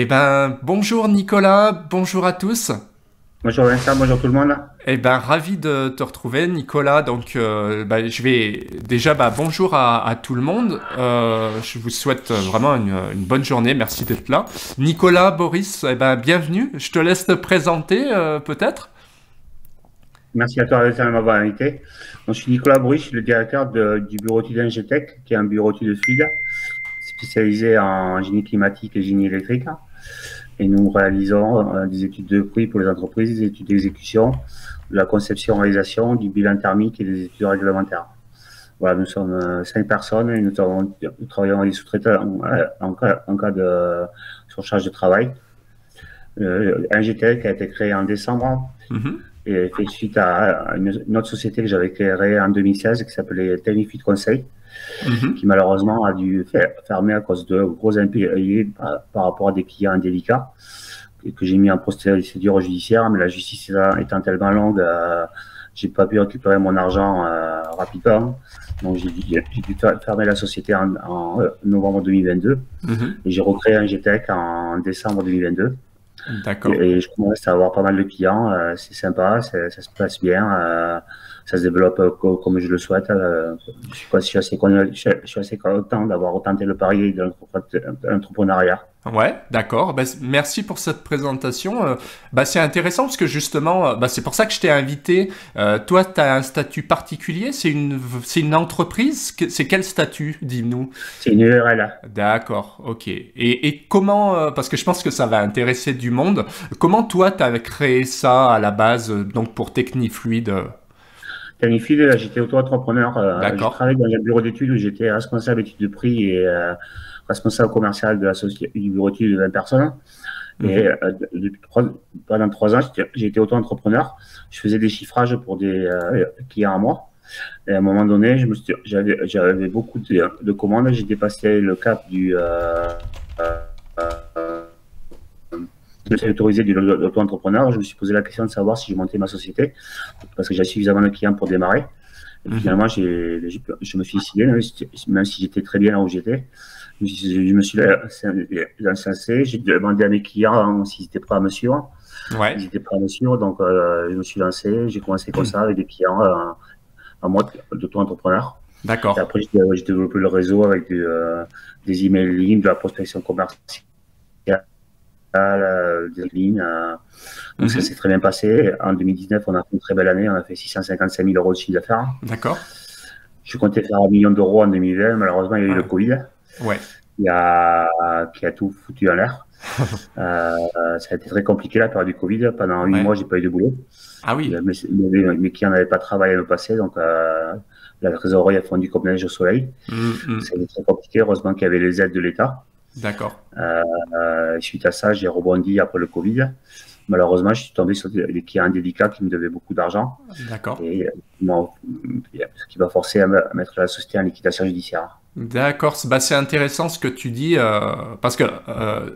Eh ben, bonjour Nicolas, bonjour à tous. Bonjour Vincent, bonjour tout le monde. Eh ben, ravi de te retrouver, Nicolas. Donc, je vais déjà, bonjour à tout le monde. Je vous souhaite vraiment une bonne journée. Merci d'être là. Nicolas, Boris, eh ben, bienvenue. Je te laisse te présenter, peut-être. Merci à toi Vincent de m'avoir invité. Donc, je suis Nicolas Bruy, je suis le directeur du bureau études Ingetech, qui est un bureau études fluides spécialisé en génie climatique et génie électrique. Et nous réalisons des études de prix pour les entreprises, des études d'exécution, de la conception-réalisation, du bilan thermique et des études réglementaires. Voilà, nous sommes 5 personnes et nous travaillons avec des sous-traitants en cas de surcharge de travail. Ingetech a été créé en décembre Mhm. et fait suite à une autre société que j'avais créée en 2016 qui s'appelait Technifit Conseil, Mhm. qui malheureusement a dû fermer à cause de gros impayés par rapport à des clients indélicats que j'ai mis en procédure judiciaire, mais la justice étant tellement longue, j'ai pas pu récupérer mon argent rapidement. Donc j'ai dû fermer la société en novembre 2022 Mhm. et j'ai recréé un GTEC en décembre 2022. D'accord. Et je commence à avoir pas mal de clients, c'est sympa, ça se passe bien, ça se développe comme je le souhaite. Je suis assez content d'avoir tenté le pari de l'entrepreneuriat. Ouais, d'accord. Merci pour cette présentation. C'est intéressant parce que justement, c'est pour ça que je t'ai invité. Toi, tu as un statut particulier. C'est une entreprise. C'est quel statut, dis-nous? C'est une URL. D'accord, ok. Et comment, parce que je pense que ça va intéresser du monde, comment toi, tu as créé ça à la base, donc pour Technifluide? Planifil, j'étais auto-entrepreneur. J'ai D'accord. travaillé dans un bureau d'études où j'étais responsable d'études de prix et responsable commercial de la société du bureau d'études de 20 personnes. Et Mhm. pendant 3 ans, j'ai été auto-entrepreneur. Je faisais des chiffrages pour des clients à moi. Et à un moment donné, j'avais beaucoup de commandes. J'ai dépassé le cap de autorisé de l'auto-entrepreneur. Je me suis posé la question de savoir si je montais ma société parce que j'avais suffisamment de clients pour démarrer. Et Mhm. finalement, je me suis décidé, même si j'étais très bien là où j'étais, je me suis lancé. J'ai demandé à mes clients s'ils étaient prêts à me suivre. Ouais. Ils étaient prêts à me suivre, donc je me suis lancé. J'ai commencé comme ça avec des clients en mode d'auto-entrepreneur. Et D'accord. après, j'ai développé le réseau avec des emailing, de la prospection commerciale, des lignes. Donc ça s'est Mhm. très bien passé. En 2019, on a fait une très belle année. On a fait 655 000 euros de chiffre d'affaires. D'accord. Je comptais faire 1 million d'euros en 2020. Malheureusement, il y a eu le Ouais. Covid Ouais. qui a tout foutu en l'air. Ça a été très compliqué la période du Covid. Pendant 8 mois, Ouais. j'ai pas eu de boulot. Ah oui. Mes clients n'avaient pas travaillé à me passer, donc la trésorerie a fondu comme neige au soleil. Mhm. C'était très compliqué. Heureusement qu'il y avait les aides de l'État. D'accord. Suite à ça, j'ai rebondi après le Covid. Malheureusement, je suis tombé sur des clients délicats qui me devaient beaucoup d'argent D'accord. et ce qui m'a forcé à mettre la société en liquidation judiciaire. D'accord, c'est intéressant ce que tu dis parce que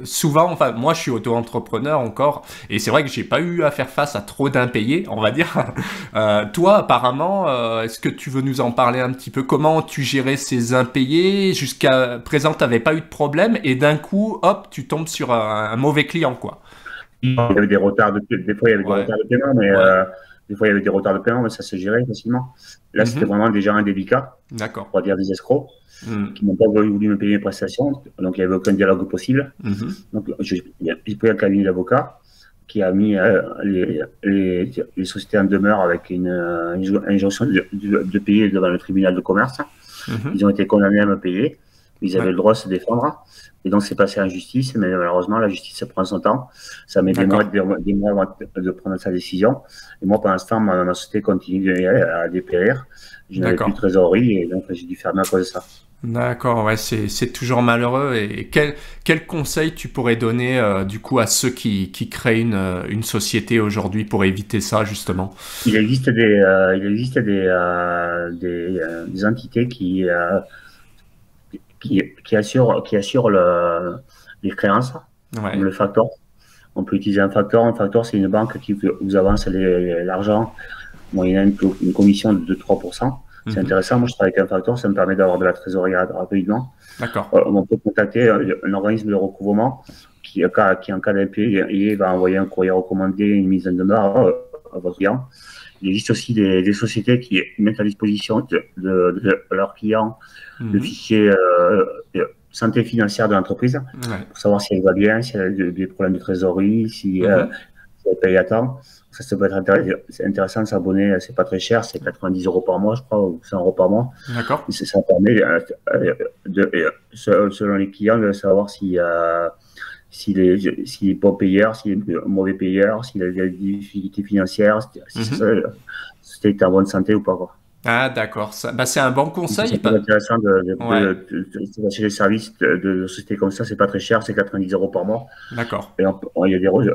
souvent, enfin moi je suis auto-entrepreneur encore et c'est vrai que j'ai pas eu à faire face à trop d'impayés, on va dire. Toi apparemment, est-ce que tu veux nous en parler un petit peu? Comment tu gérais ces impayés? Jusqu'à présent, t'avais pas eu de problème et d'un coup, hop, tu tombes sur un mauvais client quoi. Il y avait des retards des fois, il y avait des Ouais, retards de paiement, mais ouais. des fois, il y avait des retards de paiement, mais ça se gérait facilement. Là, c'était Mhm. vraiment des gens indélicats, D'accord. pour dire des escrocs, Mhm. qui n'ont pas voulu me payer mes prestations, donc il n'y avait aucun dialogue possible. Mhm. Donc, j'ai pris un cabinet d'avocat qui a mis les sociétés en demeure avec une injonction de payer devant le tribunal de commerce. Mhm. Ils ont été condamnés à me payer. Ils avaient Ouais, le droit de se défendre. Et donc, c'est passé en justice. Mais malheureusement, la justice prend son temps. Ça met d'accord. des mois avant de prendre sa décision. Et moi, pendant ce temps, ma société continue à dépérir. Je n'avais plus de D'accord. trésorerie et donc j'ai dû fermer à cause de ça. D'accord, ouais, c'est toujours malheureux. Et quel conseil tu pourrais donner du coup à ceux qui créent une société aujourd'hui pour éviter ça justement? Il existe des entités qui assurent les créances, comme Ouais. le factor. On peut utiliser un factor. Un factor, c'est une banque qui vous avance l'argent moyennant une commission de 3%. C'est Mhm. intéressant. Moi, je travaille avec un facteur. Ça me permet d'avoir de la trésorerie rapidement. D'accord. On peut contacter un organisme de recouvrement qui en cas d'impayé va envoyer un courrier recommandé, une mise en demeure à votre client. Il existe aussi des sociétés qui mettent à disposition de leurs clients le fichier santé financière de l'entreprise pour savoir si elle va bien, si elle a des problèmes de trésorerie, si elle paye à temps. Ça peut être intéressant de s'abonner, c'est pas très cher, c'est 90 € par mois, je crois, ou 100 € par mois. D'accord. Ça permet, selon les clients, de savoir s'il est bon payeur, s'il est mauvais payeur, s'il a des difficultés financières, si c'est en bonne santé ou pas, quoi. Ah, d'accord. Bah, c'est un bon conseil. C'est intéressant de les services de sociétés comme ça, c'est pas très cher, c'est 90 € par mois. D'accord. Et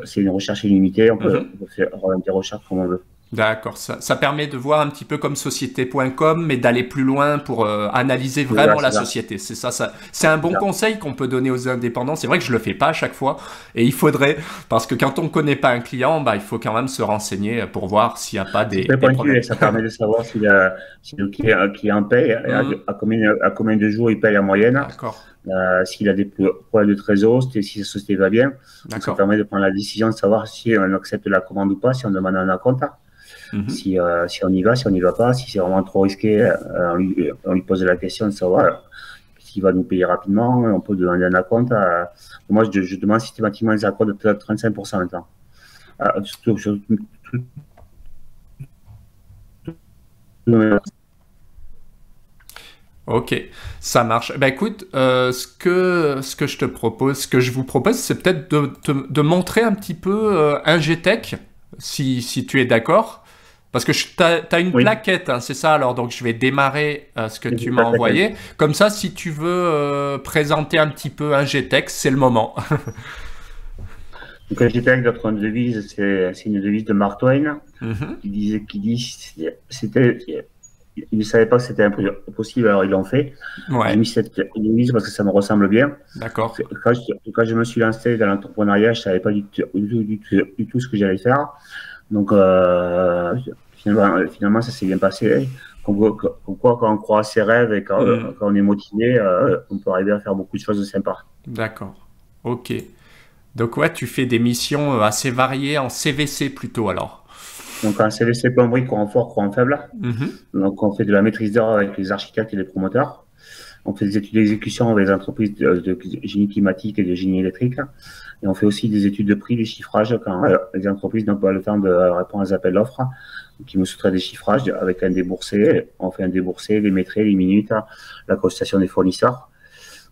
c'est une recherche illimitée, on peut faire des recherches comme on veut. D'accord, ça permet de voir un petit peu comme société.com, mais d'aller plus loin pour analyser vraiment la société. C'est ça. C'est un bon conseil qu'on peut donner aux indépendants. C'est vrai que je le fais pas à chaque fois, et il faudrait, parce que quand on connaît pas un client, bah, il faut quand même se renseigner pour voir s'il n'y a pas des problèmes. Ça permet de savoir si le client paye, à combien de jours il paye en moyenne. D'accord. S'il a des problèmes de trésor, si sa société va bien. Donc, ça permet de prendre la décision de savoir si on accepte la commande ou pas, si on demande un acompte. Si on y va, si on n'y va pas, si c'est vraiment trop risqué, on lui pose la question de savoir s'il va nous payer rapidement, on peut demander un acompte. Moi, je demande systématiquement des acomptes de 35% maintenant. Ok, ça marche. Bah écoute, ce que je te propose, ce que je vous propose, c'est peut-être de montrer un petit peu un GTech, si tu es d'accord. Parce que tu as une plaquette, hein, c'est ça alors, donc je vais démarrer ce que tu m'as envoyé. Comme ça, si tu veux présenter un petit peu un GTech, c'est le moment. Donc un GTech, notre devise, c'est une devise de Mark Twain il ne savait pas que c'était impossible, alors ils l'ont fait. Ouais. J'ai mis cette devise parce que ça me ressemble bien. D'accord. Quand je me suis lancé dans l'entrepreneuriat, je ne savais pas du tout ce que j'allais faire. Donc, finalement, ça s'est bien passé. Comme quoi, quand on croit à ses rêves et quand on est motivé, on peut arriver à faire beaucoup de choses sympas. D'accord. Ok. Donc, ouais, tu fais des missions assez variées en CVC plutôt alors. Donc, en CVC plomberie, courant fort, courant faible. Donc, on fait de la maîtrise d'œuvre avec les architectes et les promoteurs. On fait des études d'exécution avec les entreprises de génie climatique et de génie électrique. Et on fait aussi des études de prix, des chiffrages quand les entreprises n'ont pas le temps de répondre aux appels d'offres, qui me sous-traitent des chiffrages avec un déboursé. On fait un déboursé, les métraits, les minutes, la consultation des fournisseurs.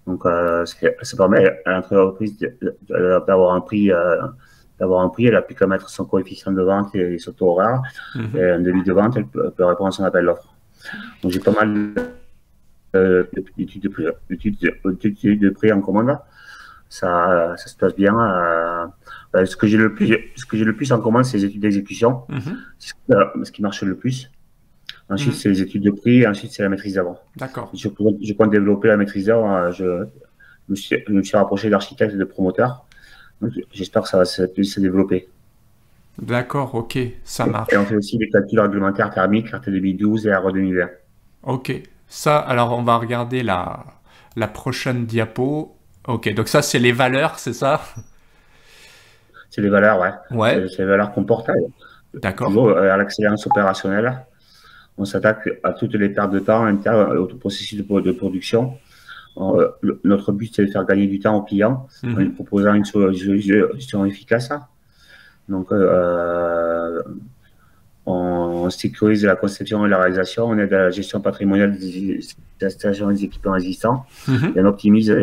Donc, ça permet à l'entreprise d'avoir un prix. Elle n'a plus qu'à mettre son coefficient de vente et son taux horaire. Et un devis de vente, elle peut répondre à son appel d'offres. Donc, j'ai pas mal d'études de prix en commande. Ça se passe bien. Ce que j'ai le plus en commande, c'est les études d'exécution. C'est ce qui marche le plus. Ensuite, c'est les études de prix. Et ensuite, c'est la maîtrise d'œuvre. D'accord. Je compte développer la maîtrise d'œuvre. Je me suis rapproché d'architectes et de promoteurs. J'espère que ça va se développer. D'accord, ok, ça marche. Et on fait aussi des calculs réglementaires thermiques, carte 2012 et RE 2020. Ok, ça, alors on va regarder la prochaine diapo. Ok, donc ça, c'est les valeurs, c'est ça? C'est les valeurs, ouais. C'est les valeurs qu'on porte. D'accord. Toujours à l'excellence opérationnelle. On s'attaque à toutes les pertes de temps internes au processus de production. Notre but, c'est de faire gagner du temps aux clients en lui proposant une solution efficace. Donc, on sécurise la conception et la réalisation, on aide à la gestion patrimoniale des installations et des équipements existants, et on optimise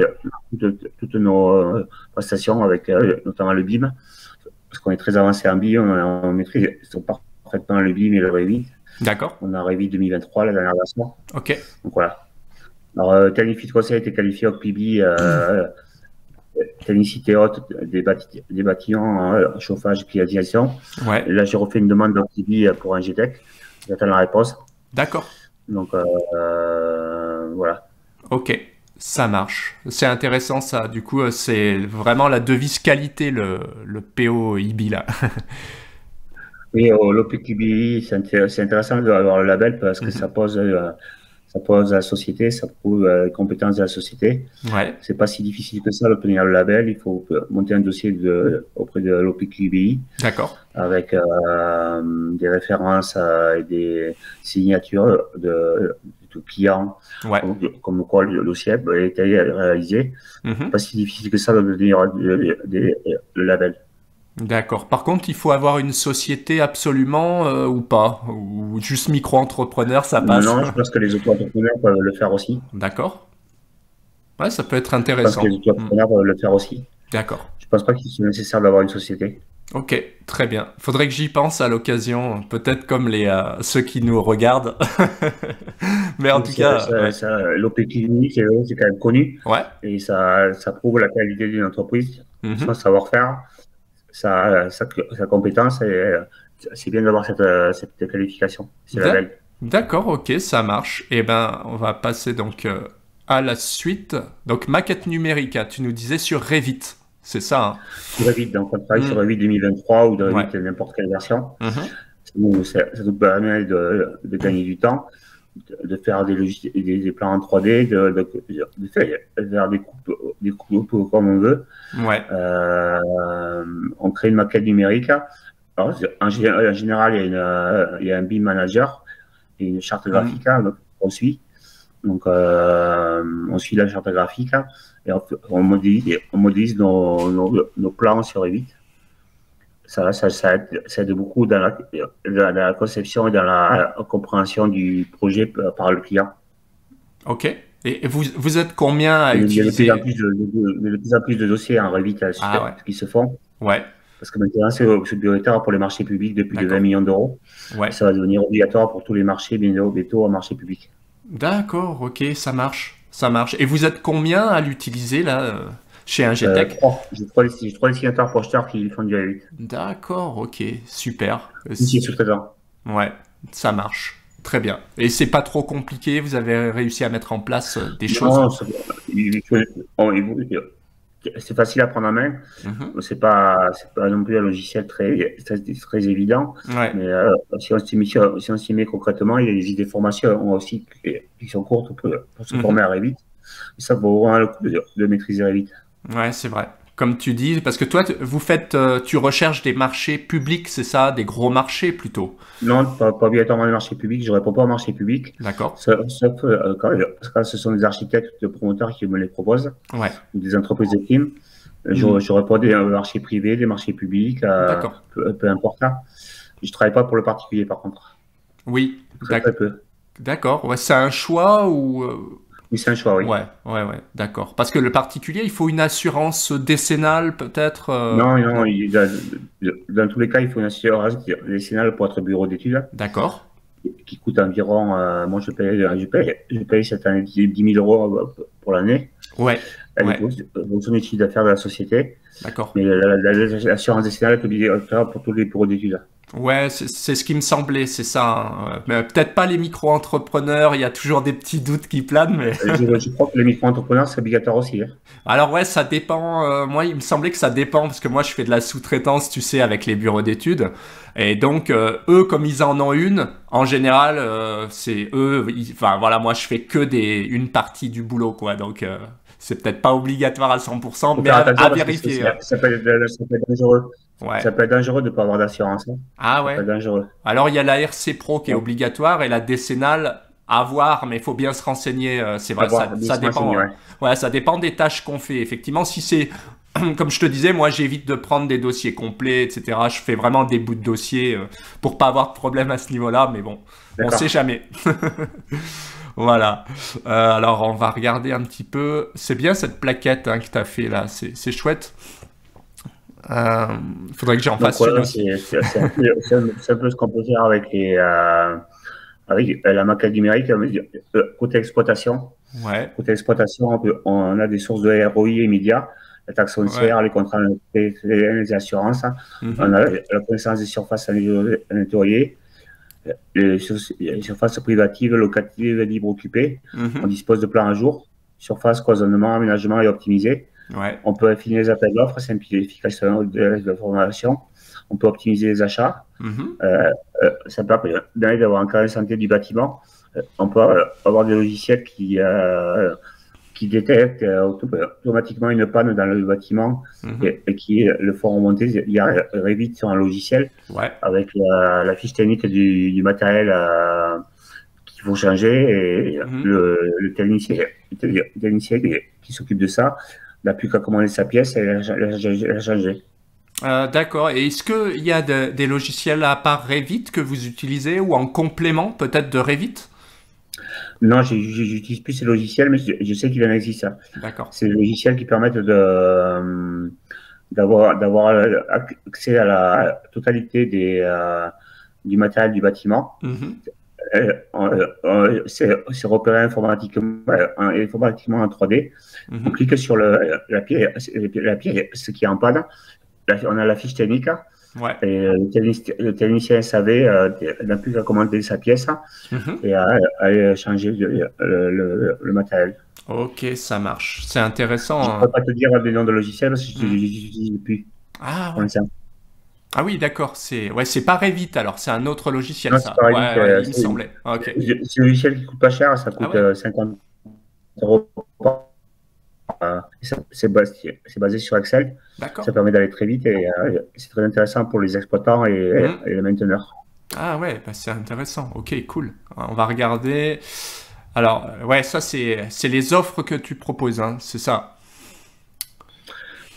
toutes nos prestations avec notamment le BIM, parce qu'on est très avancé en BIM, on maîtrise parfaitement le BIM et le Revit. D'accord. On a Revit 2023, la dernière version. Ok. Donc voilà. Alors, Technifit Conseil a été qualifié au PIBI, technicité haute des bâtiments, chauffage, climatisation. Ouais. Et là, j'ai refait une demande d'OPIBI pour un GTech. J'attends la réponse. D'accord. Donc, voilà. Ok, ça marche. C'est intéressant ça. Du coup, c'est vraiment la devise qualité, le PO-IBI là. Oui, l'OPIBI, c'est intéressant d'avoir le label parce que ça pose ça pose à la société, ça prouve les compétences de la société. Ouais, C'est pas si difficile que ça d'obtenir le label. Il faut monter un dossier auprès de l'OPQBI d'accord. avec des références et des signatures de clients, Ouais. comme quoi le dossier a été réalisé. Mhm. Pas si difficile que ça d'obtenir le label. D'accord. Par contre, il faut avoir une société absolument ou pas? Ou juste micro-entrepreneur, ça passe? Maintenant, je pense que les auto-entrepreneurs peuvent le faire aussi. D'accord. Ouais, ça peut être Je pense que les intéressant. Hmm. auto-entrepreneurs peuvent le faire aussi. D'accord. Je pense pas qu'il soit nécessaire d'avoir une société. Ok, très bien. Faudrait que j'y pense à l'occasion, peut-être comme ceux qui nous regardent. Mais en tout cas, ouais. L'OPQI, c'est quand même connu Ouais. et ça prouve la qualité d'une entreprise, Mhm. son savoir-faire, sa compétence. Et c'est bien d'avoir cette qualification, ce D'a- label. D'accord, ok, ça marche. Eh ben, on va passer donc à la suite. Donc, maquette numérique, hein, tu nous disais sur Revit, c'est ça, hein? Sur Revit, donc on travaille sur Mm. Revit 2023 ou de Ouais. Revit n'importe quelle version. Mhm. Ça nous permet de gagner du temps, de faire des plans en 3D, de faire des coupes comme on veut. Ouais. On crée une maquette numérique. Alors, en général, il y a un BIM manager et une charte graphique donc, on suit. Donc, on suit la charte graphique et on modélise nos plans sur Revit. Ça aide beaucoup dans la conception et dans la compréhension du projet par le client. Ok. Et vous êtes combien à Il y a de plus utiliser? en plus de plus en plus de dossiers en Revit Ah ouais. qui se font. Ouais. Parce que maintenant, c'est prioritaire pour les marchés publics de plus de 20 D'accord. millions d'euros. Ouais. Ça va devenir obligatoire pour tous les marchés bientôt en marché public. D'accord, ok, ça marche. Ça marche. Et vous êtes combien à l'utiliser là chez Ingetech? J'ai trois dessinateurs projeteurs qui font du Revit. D'accord, ok, super. Ici, sous-traitant. Ouais, ça marche. Très bien. Et c'est pas trop compliqué, vous avez réussi à mettre en place des choses? Non, c'est facile à prendre en main. Mhm. C'est pas non plus un logiciel très évident. Ouais. Mais si on s'y met concrètement, il y a des idées de formation aussi qui sont courtes pour se former à Revit. Et ça vaut vraiment le coup de maîtriser Revit. Ouais, c'est vrai. Comme tu dis, parce que toi, tu recherches des marchés publics, c'est ça, des gros marchés plutôt. Non, pas obligatoirement les marchés publics. Je ne réponds pas aux marchés publics. D'accord. Sauf quand ce sont des architectes, des promoteurs qui me les proposent, Ouais. ou des entreprises de team. Je réponds des marchés privés, des marchés publics, D'accord. peu importe. Je ne travaille pas pour le particulier, par contre. Oui. Très peu. D'accord. Ouais, c'est un choix ou Oui, c'est un choix, oui. Ouais. D'accord. Parce que le particulier, il faut une assurance décennale peut-être. Non, dans tous les cas, il faut une assurance décennale pour être bureau d'études D'accord. qui coûte environ, moi je paye cette année 10 000 euros pour l'année. Ouais. Elle Ouais. est pour son étude d'affaires de la société. D'accord. Mais l'assurance décennale est obligatoire pour tous les bureaux d'études. Ouais, c'est ce qui me semblait, c'est ça, hein. Mais peut-être pas les micro-entrepreneurs, il y a toujours des petits doutes qui planent, mais... Je crois que les micro-entrepreneurs, c'est obligatoire aussi. Hein. Alors ouais, ça dépend. Moi, il me semblait que ça dépend, parce que moi, je fais de la sous-traitance, tu sais, avec les bureaux d'études. Et donc, eux, comme ils en ont une, en général, c'est eux... Enfin, voilà, moi, je fais que une partie du boulot, quoi. Donc, c'est peut-être pas obligatoire à 100%, mais à vérifier. Ça peut être dangereux. Ouais. Ça peut être dangereux de ne pas avoir d'assurance. Hein. Ah Ça ouais. peut être dangereux. Alors, il y a la RC Pro qui est obligatoire et la décennale à voir, mais il faut bien se renseigner. C'est vrai, ça dépend. Ouais, ça dépend des tâches qu'on fait. Effectivement, si c'est, comme je te disais, moi, j'évite de prendre des dossiers complets, etc. Je fais vraiment des bouts de dossier pour pas avoir de problème à ce niveau-là, mais bon, on sait jamais. Voilà. Alors, on va regarder un petit peu. C'est bien cette plaquette que tu as fait là. C'est chouette. Faudrait que j'en fasse une aussi. C'est un peu ce qu'on peut faire avec la maquette numérique. Côté exploitation, on a des sources de ROI immédiats, la taxe foncière, les contrats, les assurances. On a la connaissance des surfaces à nettoyer, les surfaces privatives, locatives, libre occupées. On dispose de plans à jour, surface, cloisonnement, aménagement et optimisé. Ouais. On peut affiner les appels d'offres, simplification de la formation. On peut optimiser les achats. Ça permet d'avoir un carnet de santé du bâtiment On peut avoir des logiciels qui détectent automatiquement une panne dans le bâtiment et qui le font remonter. Il y a Revit sur un logiciel avec la fiche technique du matériel qu'il faut changer et le technicien qui s'occupe de ça n'a plus qu'à commander sa pièce et la changer. D'accord. Et est-ce qu'il y a des logiciels à part Revit que vous utilisez ou en complément peut-être de Revit? Non, j'utilise plus ces logiciels, mais je sais qu'il en existe. D'accord. C'est des logiciels qui permettent d'avoir accès à la totalité du matériel du bâtiment. C'est repéré informatiquement en 3D. On clique sur la pièce qui est en panne. On a la fiche technique. Et le technicien savait n'a plus qu'à commander sa pièce et à changer le matériel. Ok, ça marche. C'est intéressant. Je ne peux pas te dire des noms de logiciels parce que je n'utilise plus. Ah, ouais. Ah oui, d'accord. C'est pas Revit alors, c'est un autre logiciel. Non, ça. Pas Revit, il me semblait. Okay. C'est un logiciel qui coûte pas cher, ça coûte 50 € c'est basé sur Excel. Ça permet d'aller très vite et c'est très intéressant pour les exploitants et les mainteneurs. Ah ouais, bah c'est intéressant. Ok, cool. On va regarder. Alors, ouais, ça c'est les offres que tu proposes, hein, c'est ça?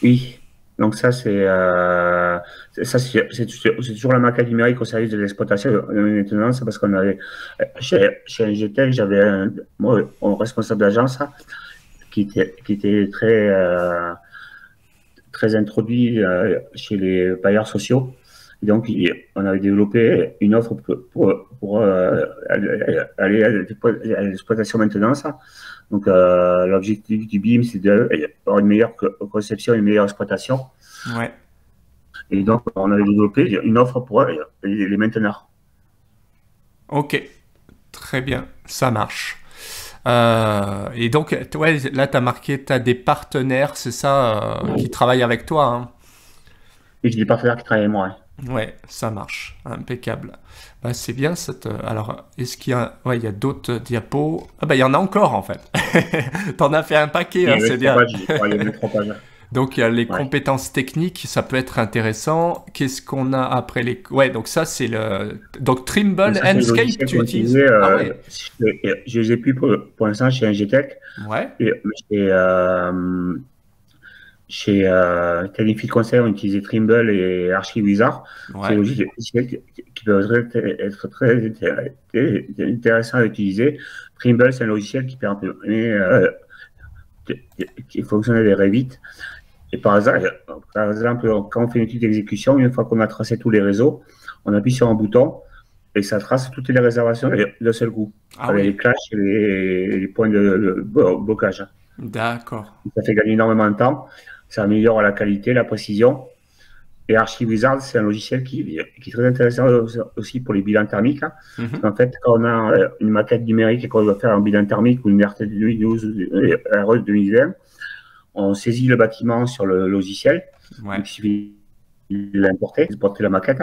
Oui. Donc ça c'est toujours la maquette numérique au service de l'exploitation de la maintenance parce qu'on avait chez NGTech, j'avais un responsable d'agence qui était très introduit chez les bailleurs sociaux. Et donc, on avait développé une offre pour aller à l'exploitation maintenance. Donc, l'objectif du BIM, c'est d'avoir une meilleure conception, une meilleure exploitation. Ouais. Et donc, on avait développé une offre pour les mainteneurs. Ok, très bien, ça marche. Et donc, ouais, là, tu as marqué, tu as des partenaires, c'est ça, qui travaillent avec toi, hein? Oui, j'ai des partenaires qui travaillent avec moi. Ouais, ça marche, impeccable. Bah, c'est bien cette. Alors, est-ce qu'il y a, ouais, il y a d'autres diapos? Ah bah, il y en a encore en fait. T'en as fait un paquet, hein, c'est bien. Il y a 3 pages. Donc, il y a les compétences techniques, ça peut être intéressant. Qu'est-ce qu'on a après les... Ouais, donc ça, c'est le... Donc, Trimble, Enscape, tu utilises? Ah ouais. Je les ai plus pour l'instant chez NGTech. Ouais. Et chez Technifield Conseil, on utilisait Trimble et ArchiWizard. C'est des logiciels qui peuvent être très intéressants à utiliser. Trimble, c'est un logiciel qui permet qui fonctionne avec Revit. Et par exemple, quand on fait une étude d'exécution, une fois qu'on a tracé tous les réseaux, on appuie sur un bouton et ça trace toutes les réservations d'un seul coup, avec les clashs et les points de blocage. D'accord. Ça fait gagner énormément de temps, ça améliore la qualité, la précision. Et ArchiWizard, c'est un logiciel qui est très intéressant aussi pour les bilans thermiques. Parce qu'en fait, quand on a une maquette numérique et qu'on doit faire un bilan thermique ou une RT 2012 RE 2020, on saisit le bâtiment sur le logiciel. Donc, il suffit de l'importer, d'exporter la maquette.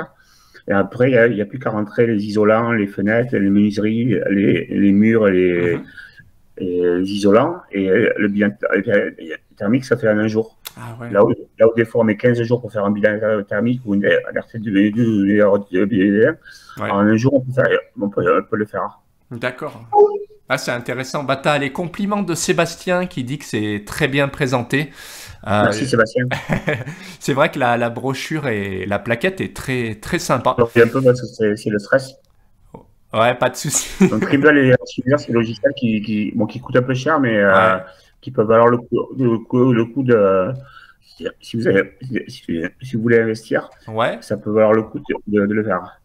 Et après, il n'y a plus qu'à rentrer les isolants, les fenêtres, les menuiseries, les murs et les isolants. Et le bilan thermique, ça fait en un jour. Ah ouais. Là où des fois on met 15 jours pour faire un bilan thermique ou une RT 2012 en un jour, on peut le faire. D'accord. Ah, c'est intéressant. Bah, tu as les compliments de Sébastien qui dit que c'est très bien présenté. Merci Sébastien. C'est vrai que la brochure et la plaquette est très, très sympa. Un peu parce que c'est le stress. Ouais, pas de souci. Donc Trimble et ArchiWizard, c'est des logiciels qui coûtent un peu cher, mais qui peuvent valoir le coup de... Si vous voulez investir, ça peut valoir le coup de le faire.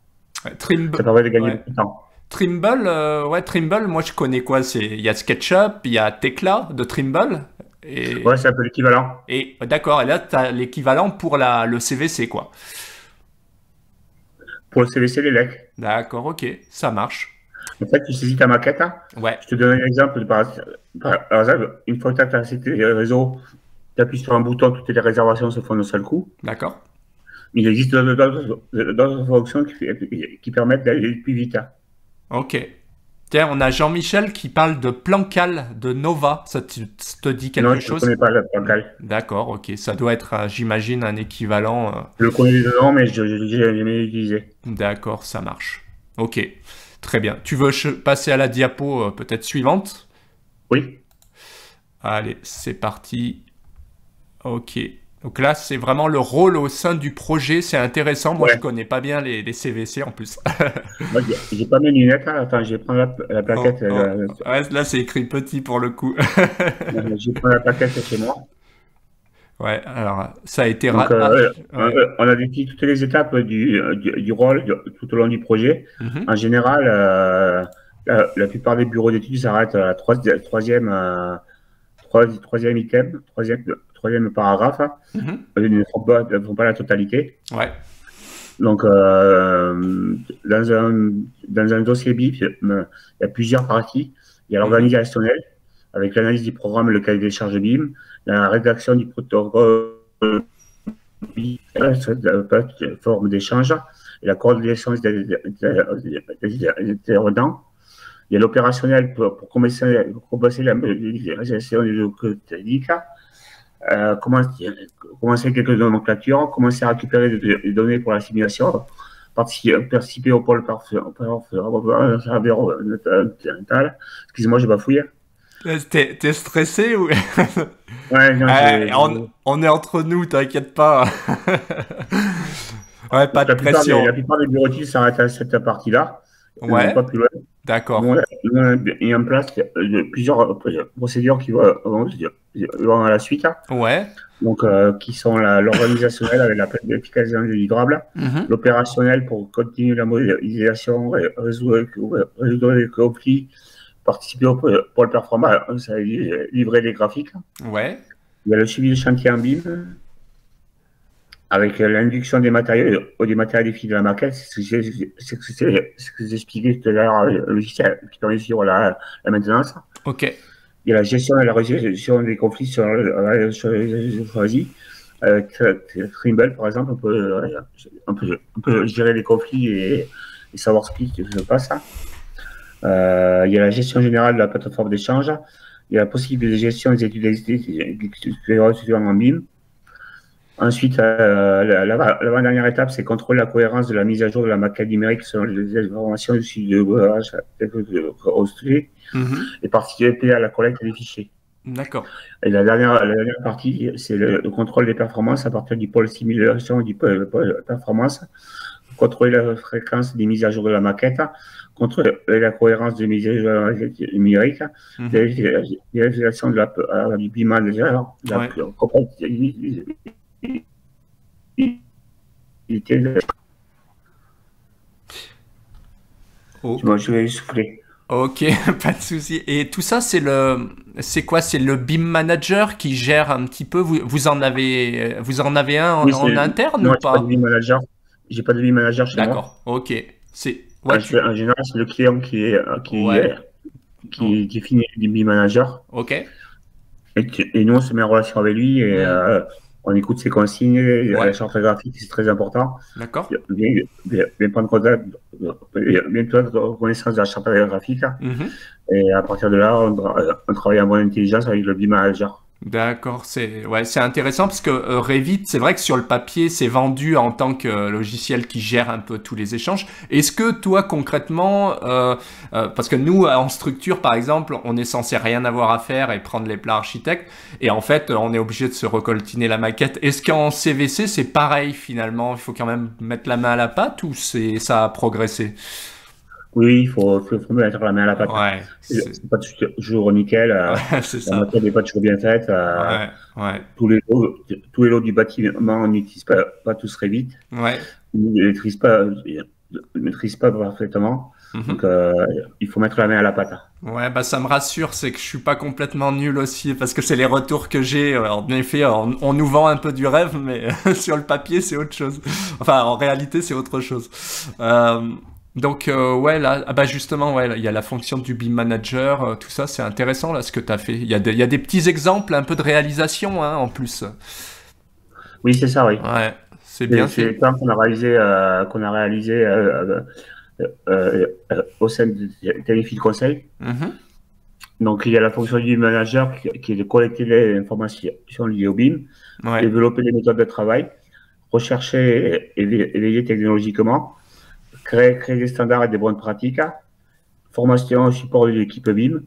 Trimble, ça permet de gagner beaucoup de temps. Trimble, moi je connais quoi? Il y a SketchUp, il y a Tekla de Trimble. Ouais, c'est un peu l'équivalent. Et d'accord, et là tu as l'équivalent pour le CVC, quoi. Pour le CVC, les LEC. D'accord, ok, ça marche. En fait, tu saisis ta maquette. Ouais. Je te donne un exemple. Par exemple, une fois que tu as tracé tes réseaux, tu appuies sur un bouton, toutes les réservations se font d'un seul coup. D'accord. Mais il existe d'autres fonctions qui permettent d'aller plus vite. Ok. Tiens, on a Jean-Michel qui parle de Plancal de Nova. Ça te dit quelque Non, je ne chose? connais pas le Plancal. D'accord, ok. Ça doit être, j'imagine, un équivalent. Je le connais de nom, mais je l'ai jamais utilisé. D'accord, ça marche. Ok, très bien. Tu veux passer à la diapo peut-être suivante? Oui. Allez, c'est parti. Ok. Donc là, c'est vraiment le rôle au sein du projet. C'est intéressant. Moi, je connais pas bien les CVC en plus. Moi, j'ai pas mes lunettes là. Attends, je vais prendre la Oh, plaquette. oh. Ouais, là, c'est écrit petit pour le coup. Je vais prendre la plaquette chez moi. Ouais, alors ça a été... Donc, ouais. on a décrit toutes les étapes du rôle tout au long du projet. Mhm, En général, la plupart des bureaux d'études s'arrêtent à la troisième item, troisième paragraphe. mhm. Ils ne font pas la totalité. Ouais. Donc, dans un dossier BIP, il y a plusieurs parties. Il y a l'organisationnel, avec l'analyse du programme, le cahier des charges BIM, la rédaction du protocole BIM, la forme d'échange, et la coordination des intervenants. Il y a l'opérationnel pour commencer la gestion des documents techniques. Commencer quelques nomenclatures, commencer à récupérer des données pour la simulation, participer au pôle environnemental. Excuse-moi, j'ai bafouillé. T'es stressé ou... Ouais, non, on est entre nous, t'inquiète pas. Ouais, pas de pression. La plupart des bureaux s'arrêtent à cette partie-là. Ouais, Pas plus loin. d'accord. Nous, on a mis en place plusieurs procédures qui vont à la suite. Ouais. Donc, qui sont l'organisationnel avec la planification des livrables, l'opérationnel pour continuer la modélisation, résoudre les conflits, participer au pôle performance, livrer les graphiques. Ouais. Il y a le suivi de chantier en BIM, avec l'induction des matériaux défis de la maquette. C'est ce que j'ai expliqué tout à l'heure, le logiciel qui permet de suivre la maintenance. Ok. Il y a la gestion et la résolution des conflits sur les choisis. Avec Trimble, par exemple, on peut gérer les conflits et savoir ce qui se passe. Il y a la gestion générale de la plateforme d'échange. Il y a la possibilité de gestion des études en BIM. Ensuite, l'avant-dernière étape, c'est contrôler la cohérence de la mise à jour de la maquette numérique selon les informations issues de et participer à la collecte des fichiers. D'accord. Et la dernière partie, c'est le contrôle des performances à partir du pôle simulation et du pôle performance. Contrôler la fréquence des mises à jour de la maquette, contrôler la cohérence des mises à jour numériques, vérification du BIM manager, la compatibilité. Oh. Je vais souffler. Ok, pas de souci. Et tout ça, c'est quoi? C'est le BIM manager qui gère un petit peu. Vous en avez un en interne non, ou pas? J'ai pas de BIM manager chez moi. D'accord. Ok. En général, c'est le client qui finit le BIM manager. Ok. Et nous, on se met en relation avec lui et on écoute ses consignes. La charte graphique, c'est très important. D'accord. Bien prendre connaissance de la charte graphique. Et à partir de là, on travaille en bonne intelligence avec le BIM manager. D'accord, c'est intéressant parce que Revit, c'est vrai que sur le papier, c'est vendu en tant que logiciel qui gère un peu tous les échanges. Est-ce que toi, concrètement, parce que nous, en structure, par exemple, on est censé rien avoir à faire et prendre les plats architectes, et en fait, on est obligé de se recoltiner la maquette. Est-ce qu'en CVC, c'est pareil finalement? Il faut quand même mettre la main à la pâte ou ça a progressé? Oui, il faut mettre la main à la pâte. Ouais, c'est pas toujours nickel. La maquette n'est pas toujours bien faite. Tous les lots du bâtiment n'utilisent pas tous Revit. Ouais. Ils ne maîtrisent pas parfaitement. Donc, il faut mettre la main à la pâte. Ouais, bah ça me rassure, c'est que je suis pas complètement nul aussi, parce que c'est les retours que j'ai. En effet, on nous vend un peu du rêve, mais sur le papier, c'est autre chose. Enfin, en réalité, c'est autre chose. Donc ouais là bah justement ouais il y a la fonction du BIM manager, tout ça c'est intéressant là ce que tu as fait. Il y a des petits exemples un peu de réalisation hein, en plus. Oui, c'est ça, oui. Ouais, c'est bien fait. C'est le temps qu'on a réalisé au sein de Technifil de conseil. Donc, il y a la fonction du manager qui est de collecter les informations liées au BIM, développer des méthodes de travail, rechercher et veiller technologiquement, créer des standards et des bonnes pratiques, formation au support de l'équipe BIM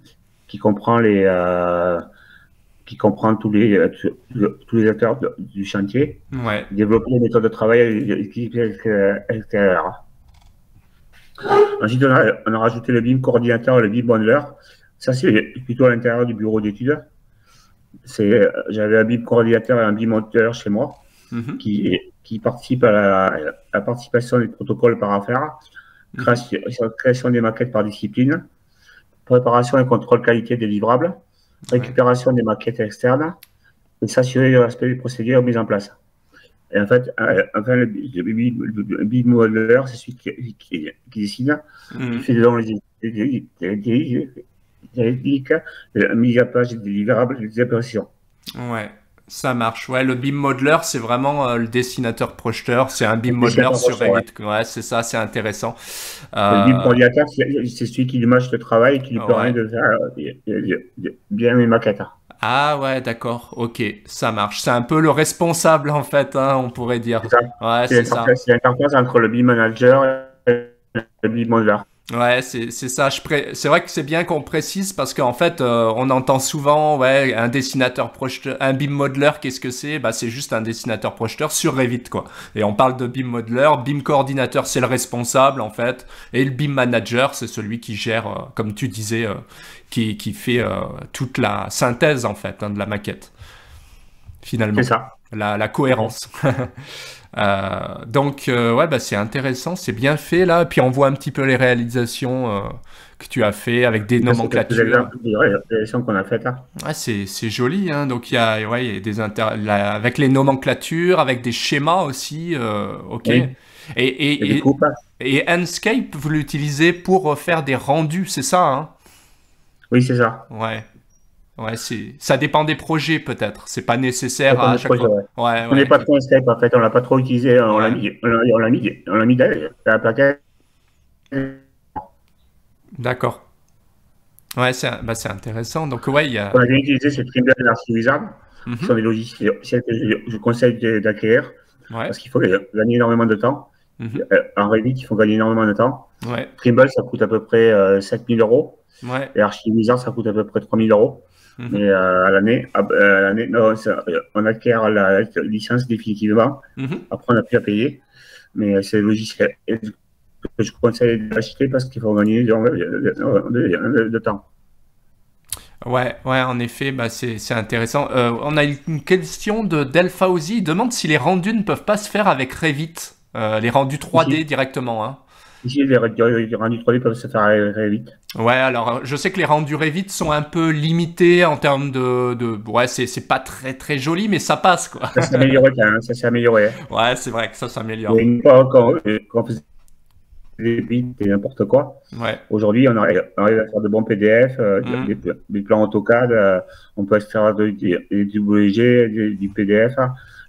qui comprend tous les acteurs du chantier, développer des méthodes de travail avec l'équipe extérieure. Ensuite, on a rajouté le BIM coordinateur et le BIM modeler. Ça, c'est plutôt à l'intérieur du bureau d'études. J'avais un BIM coordinateur et un BIM modeler chez moi qui participent à la participation des protocoles par affaire, création des maquettes par discipline, préparation et contrôle qualité des livrables, récupération des maquettes externes et s'assurer de l'aspect des procédures mises en place. Et en fait, le BIM modeler, c'est celui qui décide, qui fait donc la mise à page des livrables et des impressions. Ouais, ça marche. Ouais, le BIM modeler, c'est vraiment le dessinateur projeteur. C'est un BIM modeler sur Revit. Ouais, c'est ça, c'est intéressant. Le BIM coordinateur, c'est celui qui image le travail et qui lui permet de faire bien les maquettes. Ah ouais, d'accord, ok, ça marche. C'est un peu le responsable en fait, hein, on pourrait dire. Ouais, c'est ça. C'est l'interface entre le BIM manager et le BIM modeler. Ouais, c'est ça. C'est vrai que c'est bien qu'on précise parce qu'en fait, on entend souvent, un dessinateur projeteur, un BIM modeler, qu'est-ce que c'est? Bah, c'est juste un dessinateur projeteur sur Revit, quoi. Et on parle de BIM modeler. BIM coordinateur, c'est le responsable, en fait. Et le BIM manager, c'est celui qui gère, comme tu disais, qui fait toute la synthèse, en fait, de la maquette. Finalement. C'est ça. La cohérence. Donc c'est intéressant, c'est bien fait là. Puis on voit un petit peu les réalisations que tu as fait avec des nomenclatures. Des réalisations qu'on a faites là. Ouais, c'est joli, hein. Donc il y a des avec les nomenclatures, avec des schémas aussi. Ok. Oui. Et Enscape, vous l'utilisez pour faire des rendus, c'est ça, hein? Oui, c'est ça. Ouais. Ouais, ça dépend des projets peut-être. C'est pas nécessaire à chaque fois. Ouais, on n'est pas trop Enscape en fait, on l'a pas trop utilisé. On l'a mis dans la plaquette. D'accord. Ouais, c'est intéressant. Donc ouais, il y a. On a bien utilisé c'est Trimble et Archivizard. Ce sont des logiciels que je conseille d'acquérir parce qu'il faut gagner énormément de temps. En Revit, il faut gagner énormément de temps. Trimble, ça coûte à peu près 7 000 €. Et Archivizard, ça coûte à peu près 3 000 €. Mais à l'année, on acquiert la licence définitivement. Après, on n'a plus à payer. Mais c'est le logiciel que je conseille d'acheter parce qu'il faut gagner de temps. Ouais, en effet, c'est intéressant. On a une question de Delphausi. Il demande si les rendus ne peuvent pas se faire avec Revit, les rendus 3D directement, hein. Ici, les rendus 3D peuvent se faire Revit. Ouais, alors je sais que les rendus Revit sont un peu limités en termes ouais, c'est pas très très joli, mais ça passe, quoi. Ça s'est amélioré quand même, ça s'est amélioré. Ouais, c'est vrai que ça s'améliore. Et une fois quand on faisait des bits et n'importe quoi, aujourd'hui on arrive à faire de bons PDF, des plans AutoCAD, on peut faire du WG, du PDF.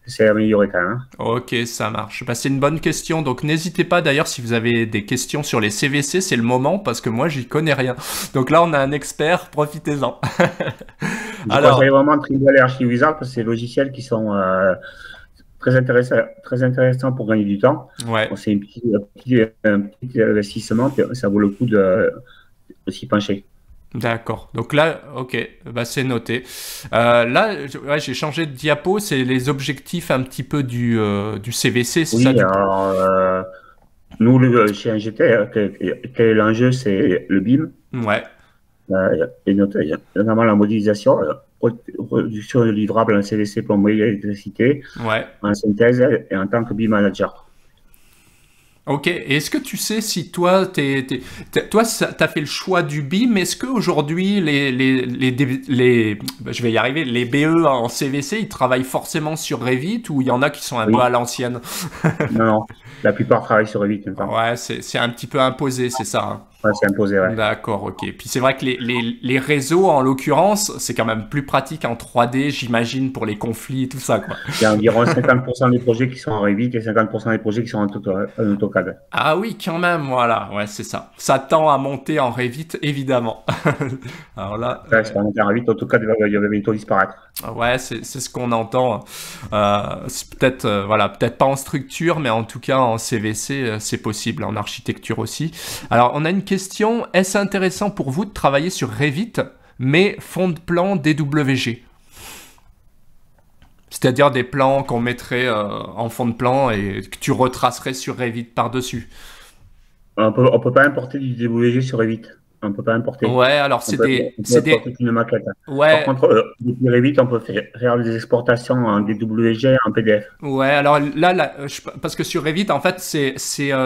C'est amélioré quand même. Ok, ça marche. C'est une bonne question. Donc n'hésitez pas d'ailleurs si vous avez des questions sur les CVC, c'est le moment parce que moi j'y connais rien. Donc là on a un expert, profitez-en. Alors, je conseille vraiment Trimble et Archivizard parce que c'est des logiciels qui sont très intéressants pour gagner du temps. C'est un petit investissement, ça vaut le coup de s'y pencher. D'accord. Donc là, ok, c'est noté. Là, j'ai changé de diapo. C'est les objectifs un petit peu du CVC, c'est ça? Alors, nous, chez NGT, quel est l'enjeu? C'est le BIM. Ouais. Et notamment la modélisation, production de livrables en CVC, plomberie, électricité, en synthèse et en tant que BIM manager. Ok, et est-ce que tu sais si toi, toi, t'as fait le choix du BIM, est-ce qu'aujourd'hui, je vais y arriver, les BE en CVC, ils travaillent forcément sur Revit ou il y en a qui sont un peu à l'ancienne? Non, la plupart travaillent sur Revit. Ouais, c'est un petit peu imposé, c'est ça, hein. Ouais, c'est imposé, ouais. D'accord, ok. Puis c'est vrai que les réseaux, en l'occurrence, c'est quand même plus pratique en 3D, j'imagine, pour les conflits, tout ça, quoi. Il y a environ 50% des projets qui sont en Revit et 50% des projets qui sont en AutoCAD. Ah oui, quand même, voilà, ouais, c'est ça. Ça tend à monter en Revit, évidemment. Alors là, Ouais, c'est vraiment en Revit, AutoCAD il va bientôt disparaître. ouais, c'est ce qu'on entend. C'est peut-être voilà, peut-être pas en structure, mais en tout cas en CVC, c'est possible, en architecture aussi. Alors, on a une question. Est-ce intéressant pour vous de travailler sur Revit, mais fond de plan DWG? C'est-à-dire des plans qu'on mettrait en fond de plan et que tu retracerais sur Revit par-dessus. On peut pas importer du DWG sur Revit. On peut pas importer. Ouais, alors On peut importer une maquette. Par ouais, contre, depuis Revit, on peut faire des exportations en DWG en PDF. ouais, alors parce que sur Revit, en fait, c'est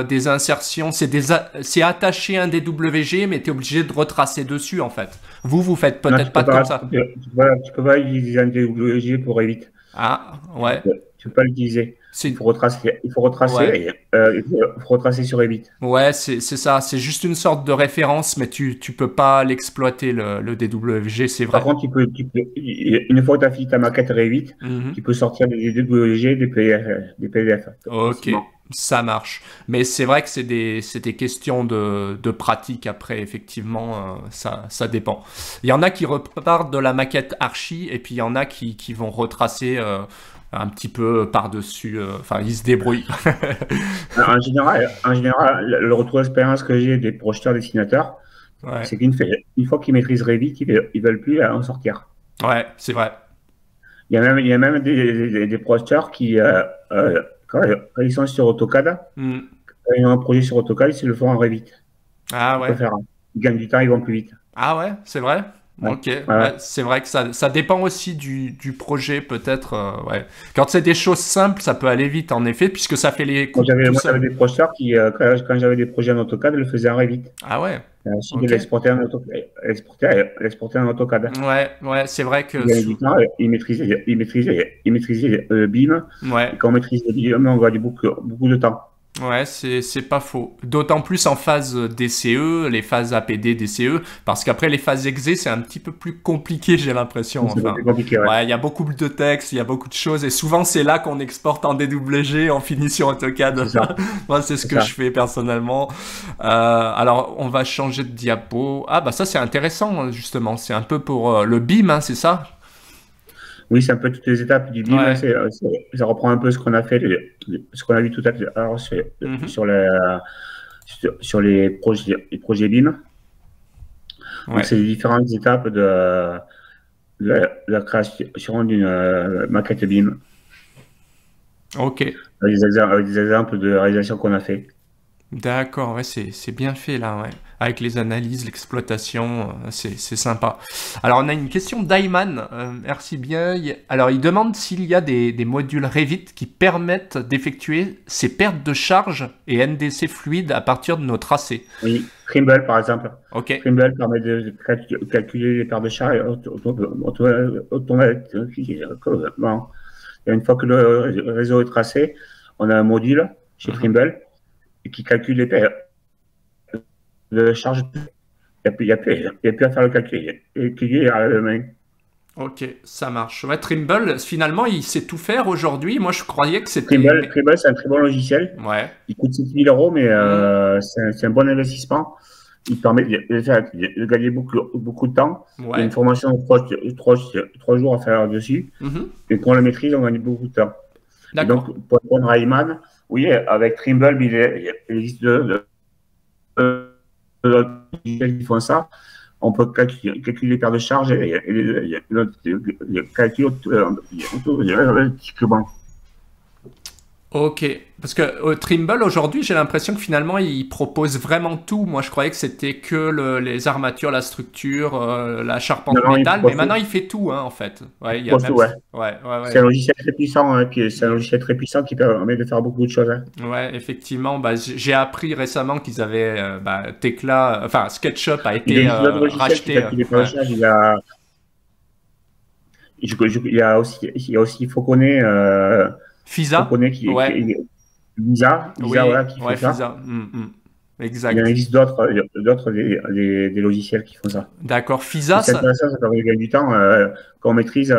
des insertions, c'est attaché un DWG, mais tu es obligé de retracer dessus, en fait. Vous faites Non, peut-être pas comme ça. tu peux pas utiliser un DWG pour Revit. Ah, ouais, Tu peux pas l'utiliser. c'est ouais. Il faut retracer sur Revit. Ouais, c'est ça, c'est juste une sorte de référence, mais tu peux pas l'exploiter, le DWG, c'est Par vrai. contre, une fois que tu as fini ta maquette Revit, Mhm. tu peux sortir des DWG, des PDF Ok, facilement. ça marche. Mais c'est vrai que c'est des questions de pratique après, effectivement, ça dépend. Il y en a qui repartent de la maquette archi et puis il y en a qui vont retracer un petit peu par-dessus. Enfin, ils se débrouillent. En général, le retour d'expérience que j'ai des projeteurs dessinateurs, Ouais, c'est une fois qu'ils maîtrisent Revit, ils veulent plus en sortir. ouais, c'est vrai. Il y a même des projeteurs qui, quand ils sont sur AutoCAD, Hmm. quand ils ont un projet sur AutoCAD, ils se le font en Revit. Ah Ils ouais. préfèrent. Ils gagnent du temps, ils vont plus vite. Ah ouais, c'est vrai? Ouais. Ok, Ouais. ouais, c'est vrai que ça dépend aussi du projet peut-être. Ouais. Quand c'est des choses simples, ça peut aller vite en effet, puisque ça fait les coupes tout Moi, j'avais seul. des projeteurs qui, quand j'avais des projets en AutoCAD, ils le faisaient en Revit. Ah ouais, Ensuite, de ok. l'exporter en AutoCAD. Ouais, ouais, c'est vrai Ils que gagnaient du temps, ils maîtrisaient BIM. Et ouais, quand on maîtrise le BIM, on gagne beaucoup de temps. ouais, c'est pas faux. D'autant plus en phase DCE, les phases APD, DCE, parce qu'après les phases exé, c'est un petit peu plus compliqué, j'ai l'impression. C'est Enfin, plus compliqué, ouais. ouais, il y a beaucoup de textes, il y a beaucoup de choses, et souvent c'est là qu'on exporte en DWG, on finit sur AutoCAD. C'est ça. Moi, c'est ce C'est que ça. je fais personnellement. Alors, on va changer de diapo. Ah, bah ça c'est intéressant, justement. C'est un peu pour le BIM, hein, c'est ça? Oui, c'est un peu toutes les étapes du BIM. Ouais. Ça reprend un peu ce qu'on a fait, ce qu'on a vu tout à l'heure Mhm. sur, sur les projets BIM. Donc, Ouais. c'est les différentes étapes de la création d'une maquette BIM. Ok. Avec des exemples de réalisation qu'on a fait. D'accord, ouais, c'est bien fait là, ouais. Avec les analyses, l'exploitation, c'est sympa. Alors, on a une question d'Ayman, merci bien. Alors, il demande s'il y a des modules Revit qui permettent d'effectuer ces pertes de charge et NDC fluide à partir de nos tracés. Oui, Trimble, par exemple. Ok, Trimble permet de calculer les pertes de charge automatiquement. Et une fois que le réseau est tracé, on a un module chez mhm. Trimble qui calcule les pertes de charge. Il n'y a plus à faire le calcul. Il y a la main. Ok, ça marche. Ouais, Trimble, finalement, il sait tout faire aujourd'hui. Moi, je croyais que c'était... Trimble, c'est un très bon logiciel. Ouais. Il coûte 7 000 euros, mais Hmm. c'est un bon investissement. Il permet de gagner beaucoup de temps. Il y a une Ouais. formation de 3 jours à faire dessus. Mhm. Et quand on le maîtrise, on gagne beaucoup de temps. Et donc, D'accord. pour répondre à Iman, oui, avec Trimble, il existe qui font ça. On peut calculer les pertes de charge et calculer automatiquement. Ok, parce que Trimble aujourd'hui, j'ai l'impression que finalement il propose vraiment tout. Moi, je croyais que c'était que les armatures, la structure, la Non, charpente non, il métal, mais propose maintenant tout. il fait tout, hein, en fait. Ouais, il y a Propose tout, même. ouais. Ouais, ouais, C'est un ouais. logiciel très puissant, hein, c'est un logiciel très puissant qui permet de faire beaucoup de choses, hein. Ouais, effectivement, bah, j'ai appris récemment qu'ils avaient Tekla, enfin SketchUp a Il été existe d'autres logiciels qui racheté. calculent les Ouais. charges. Il y a aussi Fisa? Focone Ouais. Lisa, voilà, Oui, qui fait ouais, ça. Fisa. exact. Il en existe d'autres des logiciels qui font ça. D'accord. FISA, C'est ça... intéressant, ça permet de gagner du temps. Quand on maîtrise,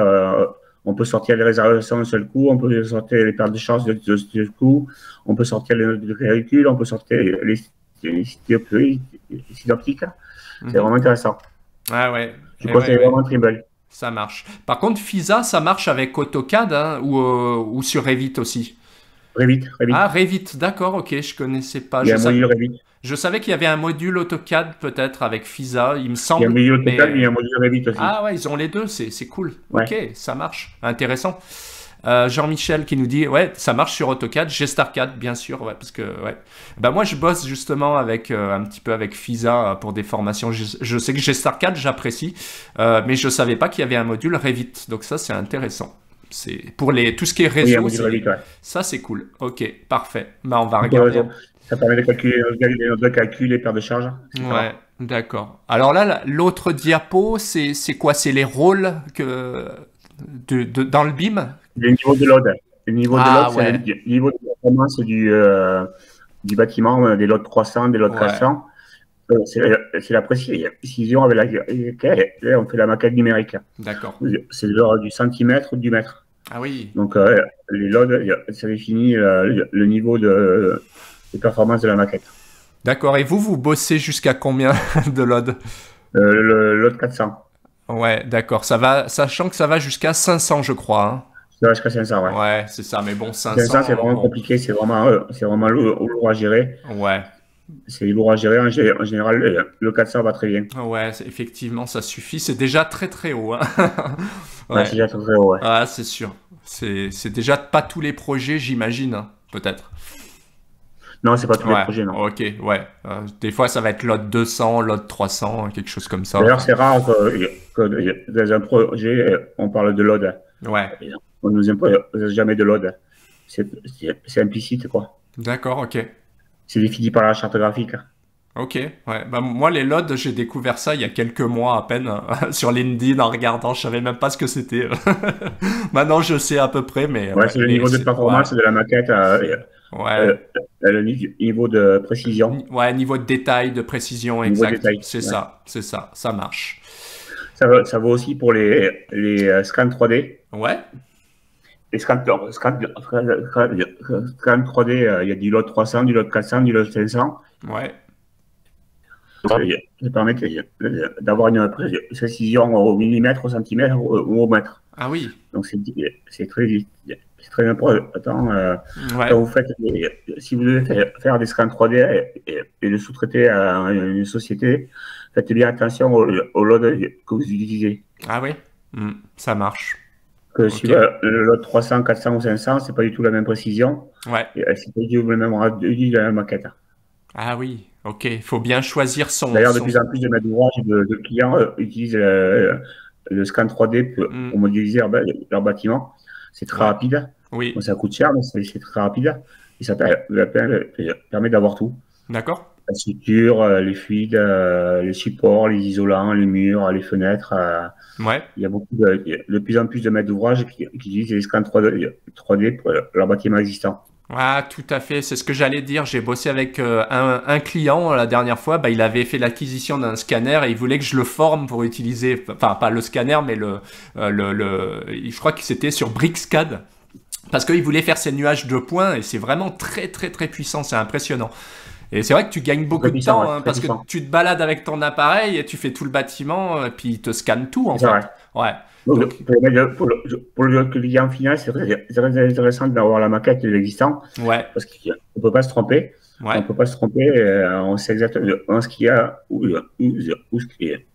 on peut sortir les réservations d'un seul coup, on peut sortir les pertes de charge d'un seul coup, on peut sortir les calculs, on peut sortir les synoptiques. C'est vraiment intéressant. Ah ouais. Je Eh ouais, conseille ouais. vraiment Trimble. Ça marche. Par contre, FISA, ça marche avec AutoCAD hein, ou sur Revit aussi. Revit, Revit. Ah, Revit, d'accord, ok, je connaissais pas. Il y a un module Revit. Je savais qu'il y avait un module AutoCAD peut-être avec FISA, il me Il y a un semble. module AutoCAD, mais il y a Mais un module Revit aussi. ah ouais, ils ont les deux, c'est cool. Ouais. Ok, ça marche, intéressant. Jean-Michel qui nous dit ouais, ça marche sur AutoCAD, GestarCAD bien sûr, ouais, parce que ouais. Ben moi je bosse justement avec un petit peu avec FISA pour des formations. Je sais que GestarCAD j'apprécie, mais je savais pas qu'il y avait un module Revit, donc ça c'est intéressant. C'est pour tout ce qui est Oui, il y a un réseau, module Revit, ouais. ça c'est cool. Ok, parfait. Ben on va Pour le regarder. réseau. Ça permet de calculer les notes de calcul, les pertes de charge, etc. Ouais, d'accord. Alors là, l'autre diapo, c'est quoi? C'est les rôles dans le BIM? Le niveau de load. Le niveau de Ah load, c'est ouais, le niveau de performance du bâtiment, des lots 300, des lots ouais, 400. C'est la précision avec laquelle on fait la maquette numérique. d'accord. C'est de l'ordre du centimètre ou du mètre. Ah oui, Donc, les loads, ça définit le niveau de performance de la maquette. d'accord. Et vous bossez jusqu'à combien de load? Le load 400, Ouais, d'accord. Ça va, sachant que ça va jusqu'à 500, je crois. ça va jusqu'à 500, ouais. Hein. Ouais, c'est ça. Mais bon, 500, 500, c'est vraiment bon, compliqué, c'est vraiment lourd à gérer. ouais, C'est lourd à gérer. En général, le 400 va très bien. ouais, effectivement, ça suffit. C'est déjà très très haut. Hein. Ouais, Ouais, c'est déjà très haut, ouais. ah, c'est sûr. C'est déjà pas tous les projets, j'imagine, hein, peut-être. Non, c'est pas tous les Ouais, projets, non. ok, ouais. Des fois, ça va être lot 200, lot 300, quelque chose comme ça. D'ailleurs, Enfin, c'est rare que dans un projet, on parle de load. ouais, On ne nous impose jamais de load. C'est implicite, quoi. d'accord, ok. C'est défini par la charte graphique. Ok, ouais. Bah, moi, les LOD, j'ai découvert ça il y a quelques mois à peine sur LinkedIn en regardant. Je savais même pas ce que c'était. Maintenant, je sais à peu près, mais Ouais, ouais, c'est le niveau de performance ouais, de la maquette, ouais. le niveau de précision, Ouais, niveau de détail, de précision, niveau de exact. détail. C'est Ouais. ça marche. Ça vaut aussi pour les scans 3D. Ouais, Les scans 3D, il y a du lot 300, du lot 400, du lot 500. ouais. Ça permet d'avoir une précision au millimètre, au centimètre ou au mètre. Ah oui, Donc c'est très important. ouais. Quand vous faites si vous devez faire des scans 3D et le sous-traiter à une société, faites bien attention au load que vous utilisez. Ah oui, ça marche. Que si Ok. le lot 300, 400 ou 500, c'est pas du tout la même précision. Ouais. C'est pas du tout le même rendu de la même maquette. Ah oui, ok. Il faut bien choisir D'ailleurs, de plus en plus de maîtres d'ouvrage et de clients utilisent le scan 3D pour modéliser leur bâtiment. C'est très rapide. Oui, Bon, ça coûte cher, mais c'est très rapide. Et ça permet d'avoir tout. d'accord. La structure, les fluides, les supports, les isolants, les murs, les fenêtres. Ouais. Il y a de plus en plus de maîtres d'ouvrage qui utilisent les scans 3D pour leur bâtiment existant. Ah, tout à fait, c'est ce que j'allais dire. J'ai bossé avec un client la dernière fois. Bah, il avait fait l'acquisition d'un scanner et il voulait que je le forme pour utiliser, enfin pas le scanner, mais je crois que c'était sur BricsCAD. Parce qu'il voulait faire ces nuages de points et c'est vraiment très très très puissant, c'est impressionnant. Et c'est vrai que tu gagnes beaucoup de temps hein, parce que tu te balades avec ton appareil et tu fais tout le bâtiment et puis il te scanne tout en fait. Vrai. Ouais. Donc, pour le client final, c'est très intéressant d'avoir la maquette de l'existant. Ouais. Parce qu'on ne peut pas se tromper. Ouais. On ne peut pas se tromper. On sait exactement ce qu'il y a, où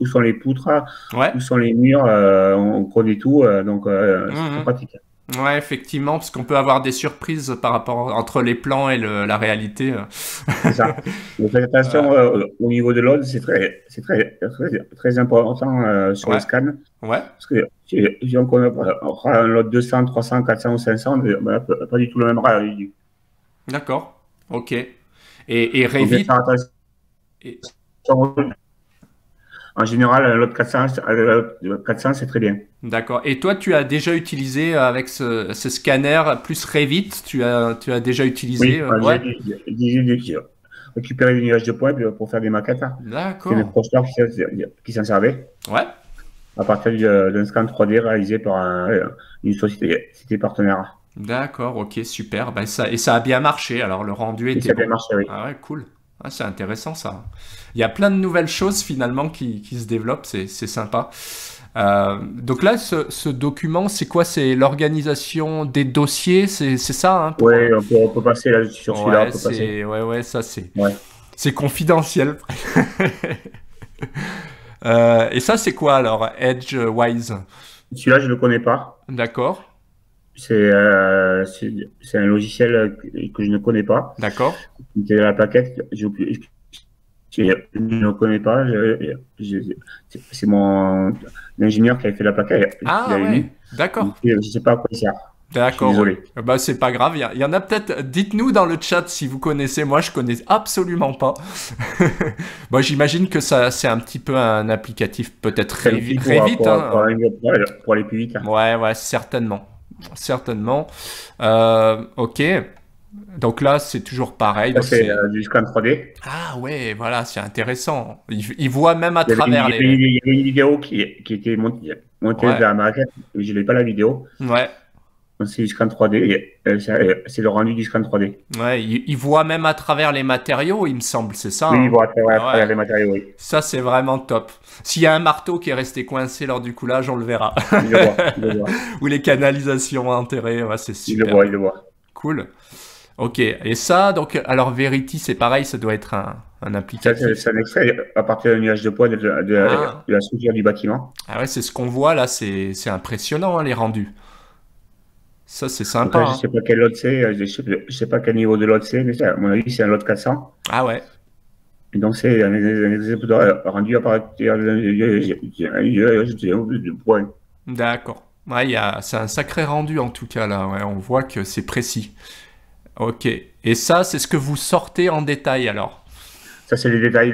sont les poutres, Ouais. où sont les murs. On connaît tout. Donc, c'est très pratique. Ouais, effectivement, parce qu'on peut avoir des surprises par rapport entre les plans et la réalité. C'est ça. Donc, faites attention au niveau de load, c'est très important sur le scan. Ouais. Parce que si on aura un lot 200, 300, 400 ou 500, pas du tout le même rendu. D'accord. Ok. Et Revit. En général, un lot 400, c'est très bien. D'accord. Et toi, tu as déjà utilisé avec ce scanner plus Revit, tu as déjà utilisé Oui, récupérer des nuages de points pour faire des maquettes. C'est des D'accord. projeteurs qui s'en servaient Ouais. à partir d'un scan 3D réalisé par une société partenaire. D'accord, ok, super. Bah, et ça a bien marché, alors le rendu Et était ça a bien bon. marché, oui. Ah ouais, cool. Ah, c'est intéressant ça. Il y a plein de nouvelles choses finalement qui se développent, c'est sympa. Donc là, ce document, c'est quoi? C'est l'organisation des dossiers, c'est ça, hein, Oui, pour... on peut passer là, sur celui-là, on Ouais, peut passer. ouais, ça Ouais. c'est confidentiel. Et ça, c'est quoi alors, Edgewise? Celui-là, je ne le connais pas. D'accord, C'est un logiciel que je ne connais pas. d'accord. C'est la plaquette. Je ne le connais pas. C'est mon ingénieur qui a fait la plaquette, qui Ah l'avait mis. ouais, d'accord. Je ne sais pas à quoi il sert. Je suis D'accord, ouais. désolé. Bah, c'est pas grave. Il y en a peut-être. Dites-nous dans le chat si vous connaissez. Moi, je connais absolument pas. Moi, j'imagine que ça, c'est un petit peu un applicatif peut-être C'est un outil Revit, hein. pour aller plus vite. Ouais, ouais, certainement. Certainement. Ok. Donc là, c'est toujours pareil. Ça, Donc c'est c'est. du scan 3D. Ah ouais, voilà, c'est intéressant. Il voit même à Il y avait, travers les. il y avait une vidéo qui était montée Ouais, de la maquette. Je n'ai pas la vidéo. ouais. Donc, c'est du scan 3D. C'est le rendu du scan 3D. Ouais, il voit même à travers les matériaux, il me semble, c'est ça, Oui, hein? bon, à Ah ouais. travers les matériaux, oui. Ça, c'est vraiment top. S'il y a un marteau qui est resté coincé lors du coulage, on le verra. Il le voit, il le voit. Ou les canalisations enterrées, ouais, c'est Il le super. voit, il le voit. Cool. Ok. Et ça, donc, alors Verity, c'est pareil, ça doit être un Ça, applicatif. c'est un extrait à partir d'un nuage de poids Ah, de la structure du bâtiment. ah ouais, c'est ce qu'on voit là, c'est impressionnant, hein, les rendus. Ça, c'est sympa, Après, je ne hein. sais pas quel lot c'est, je sais pas quel niveau de lot c'est, mais à mon avis, c'est un lot 400. Ah ouais, Et donc, c'est un exemple rendu à partir de points. d'accord. Ouais, c'est un sacré rendu en tout cas là, ouais, on voit que c'est précis. Ok. Et ça, c'est ce que vous sortez en détail alors. Ça, c'est les détails,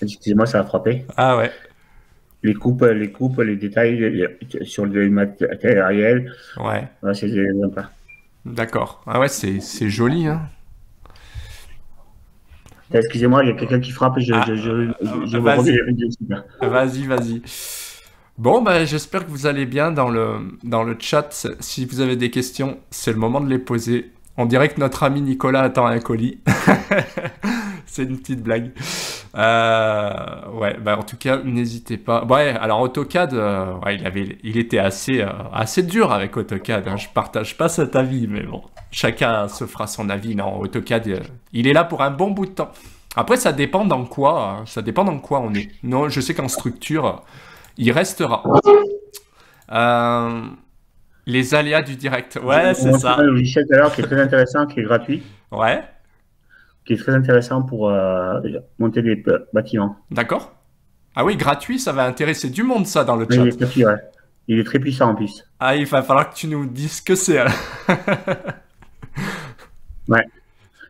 excusez-moi, ça a frappé. Ah ouais, Les détails sur le matériel. ouais. Voilà, c'est des exemples. D'accord. Ah ouais, c'est joli, hein. Excusez-moi, il y a quelqu'un qui frappe, Ah, je me vas-y, remets. vas-y. Bon, bah, j'espère que vous allez bien dans le chat. Si vous avez des questions, c'est le moment de les poser. On dirait que notre ami Nicolas attend un colis. C'est une petite blague. Ouais, bah en tout cas, n'hésitez pas. Ouais, alors AutoCAD, ouais, il était assez dur avec AutoCAD, hein. Je partage pas cet avis, mais bon, chacun se fera son avis. Non, AutoCAD, il est là pour un bon bout de temps. Après, ça dépend dans quoi, ça dépend dans quoi on est. Non, je sais qu'en structure, il restera. Euh, les aléas du direct. Je Ouais, vous c'est montrerai un ça. logiciel tout à l'heure qui est très intéressant, qui est gratuit, Ouais, qui est très intéressant pour monter des bâtiments. d'accord. Ah oui, gratuit, ça va intéresser du monde, ça, dans le Mais il chat. est gratuit, ouais. Il est très puissant en plus. Ah, il va falloir que tu nous dises ce que c'est, alors. Ouais.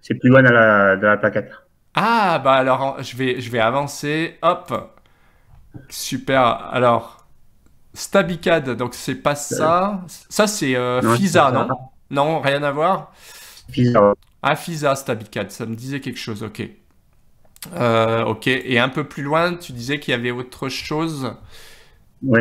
C'est plus loin dans la plaquette. Ah, bah alors, je vais avancer. Hop. Super. Alors, Stabicad, donc c'est pas Euh, ça. Ça, c'est non, c'est pas FISA, ça. non? Non, rien à voir. Pizza. Ah, FISA, Stabicad, ça me disait quelque chose, ok. Ok, et un peu plus loin, tu disais qu'il y avait autre chose. Oui.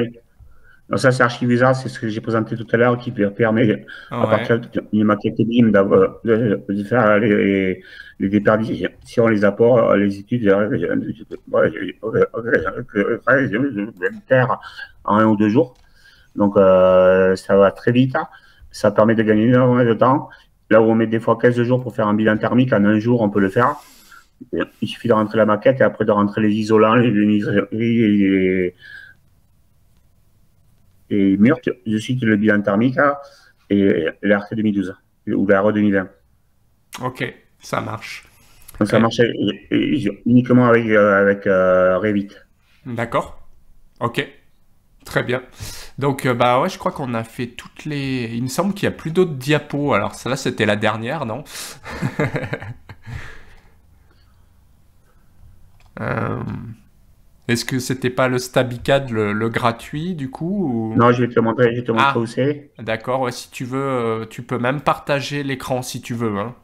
Donc ça, c'est Archivisa, c'est ce que j'ai présenté tout à l'heure, qui permet, à Ouais, partir d'une maquette BIM, de faire les déperditions, les apports, les études, faire en 1 ou 2 jours. Donc, ça va très vite. Ça permet de gagner énormément de temps. Là où on met des fois 15 jours pour faire un bilan thermique, en 1 jour, on peut le faire. Il suffit de rentrer la maquette et après de rentrer les isolants, les murs, je cite le bilan thermique et l'ART 2012 ou l'ARE 2020. ok, ça marche. Donc ça marche uniquement avec Revit. D'accord. Ok, très bien. Donc, bah ouais, je crois qu'on a fait toutes les... Il me semble qu'il n'y a plus d'autres diapos. Alors, celle-là, c'était la dernière, non? Euh, Est-ce que c'était pas le StabiCAD, le gratuit, du coup ou... Non, je vais te montrer où Ah, c'est. d'accord, ouais, si tu veux, tu peux même partager l'écran si tu veux, hein.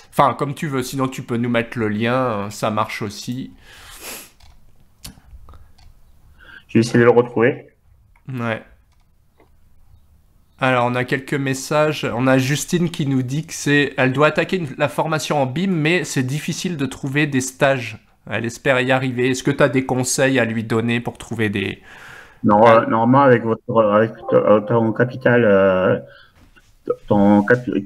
Enfin, comme tu veux, sinon tu peux nous mettre le lien, ça marche aussi. Je vais essayer de le retrouver. Ouais. Alors, on a quelques messages. On a Justine qui nous dit que elle doit attaquer la formation en BIM, mais c'est difficile de trouver des stages. Elle espère y arriver. Est-ce que tu as des conseils à lui donner pour trouver des... Normalement, avec ton capital,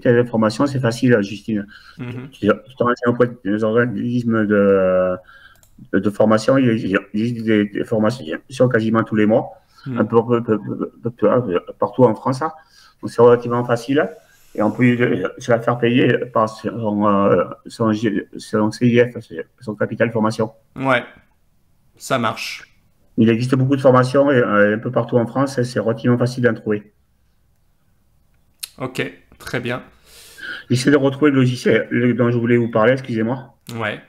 d'information, c'est facile, Justine. Mhm, Tu te renseignes auprès des organismes de formation. Il existe des formations quasiment tous les mois, un mhm. partout en France, hein. Donc, c'est relativement facile. Et on peut se la faire payer par son CIF, son capital formation. Ouais, ça marche. Il existe beaucoup de formations un peu partout en France et c'est relativement facile d'en trouver. Ok, très bien. J'essaie de retrouver le logiciel dont je voulais vous parler, excusez-moi. Ouais.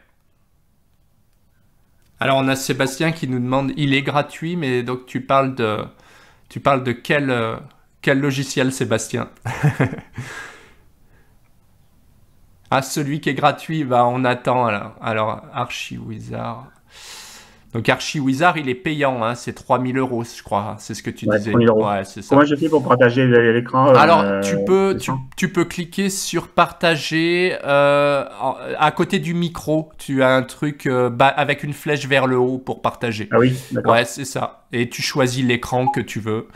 Alors, on a Sébastien qui nous demande, il est gratuit, mais donc tu parles de quel logiciel, Sébastien? Ah, celui qui est gratuit, bah on attend alors. Alors, ArchiWizard. Donc ArchiWizard, il est payant, hein, c'est 3000 €, je crois. C'est ce que tu Ouais, disais. 3000 euros. Ouais, c'est Comment ça. je fais pour partager l'écran Alors, tu peux, tu, l'écran. tu peux cliquer sur partager à côté du micro. Tu as un truc avec une flèche vers le haut pour partager. Ah oui, Ouais, d'accord. c'est ça. Et tu choisis l'écran que tu veux.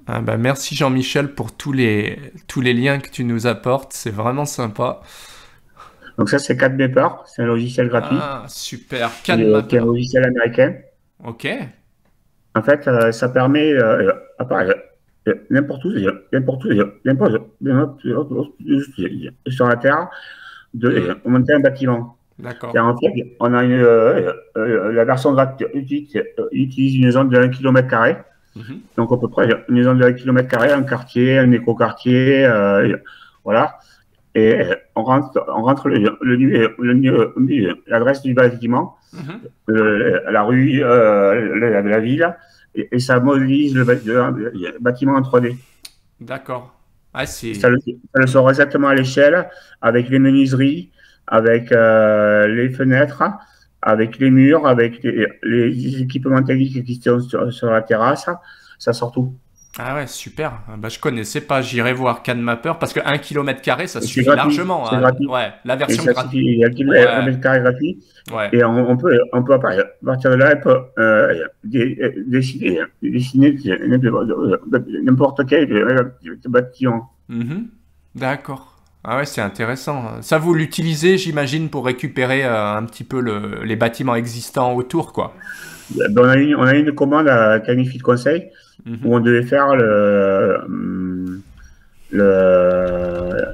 Ah bah, merci Jean-Michel pour tous les liens que tu nous apportes. C'est vraiment sympa. Donc ça, c'est CADMapper, c'est un logiciel gratuit, Ah, super. qui est un CADMapper. logiciel américain. Ok. En fait, ça permet, n'importe où, sur la Terre, Hmm, de monter un bâtiment. d'accord. En fait, on a la version gratuite utilise une zone de 1 km². Mhm. Donc, à peu près une zone de 1 km², un quartier, un écoquartier, voilà. Et on rentre l'adresse du bâtiment, Mhm. la rue, la ville, et ça modélise le bâtiment en 3D. D'accord. Ah, Ça le sort exactement à l'échelle, avec les menuiseries, avec les fenêtres, avec les murs, avec les équipements techniques qui sont sur la terrasse. Ça sort tout. Ah ouais, super. Ah bah, je connaissais pas. J'irai voir CADMapper parce que 1 km², ça Et c'est suffit gratuit. largement, C'est hein. gratuit. Ouais, la Et version ça gratuite. suffit. Il y a un Ouais, mètre carré gratuit. ouais. Et on peut à partir de là, on peut dessiner n'importe quel bâtiment. Mhm. D'accord. Ah ouais, c'est intéressant. Ça, vous l'utilisez, j'imagine, pour récupérer un petit peu les bâtiments existants autour, quoi. Ben, on a une commande à Canifit Conseil où on Mhm. devait faire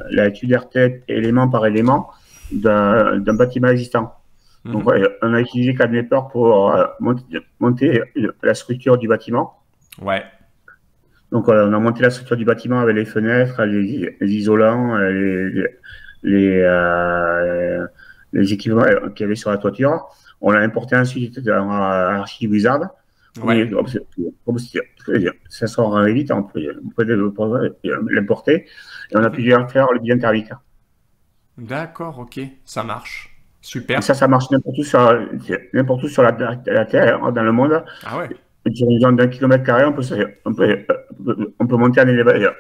la étude RT élément par élément d'un bâtiment existant. Donc, Mhm. ouais, on a utilisé CADMapper pour monter la structure du bâtiment. Ouais. Donc, voilà, on a monté la structure du bâtiment avec les fenêtres, les isolants, les équipements qu'il y avait sur la toiture. On l'a importé ensuite dans ArchiWizard. Ouais. Comme ça sort vite, on peut l'importer et on a pu Mhm. faire le bilan thermique. D'accord, ok. Ça marche. Et Super. ça marche n'importe où sur la Terre, dans le monde. Ah ouais. Sur une zone d'1 km², on peut monter en élévation.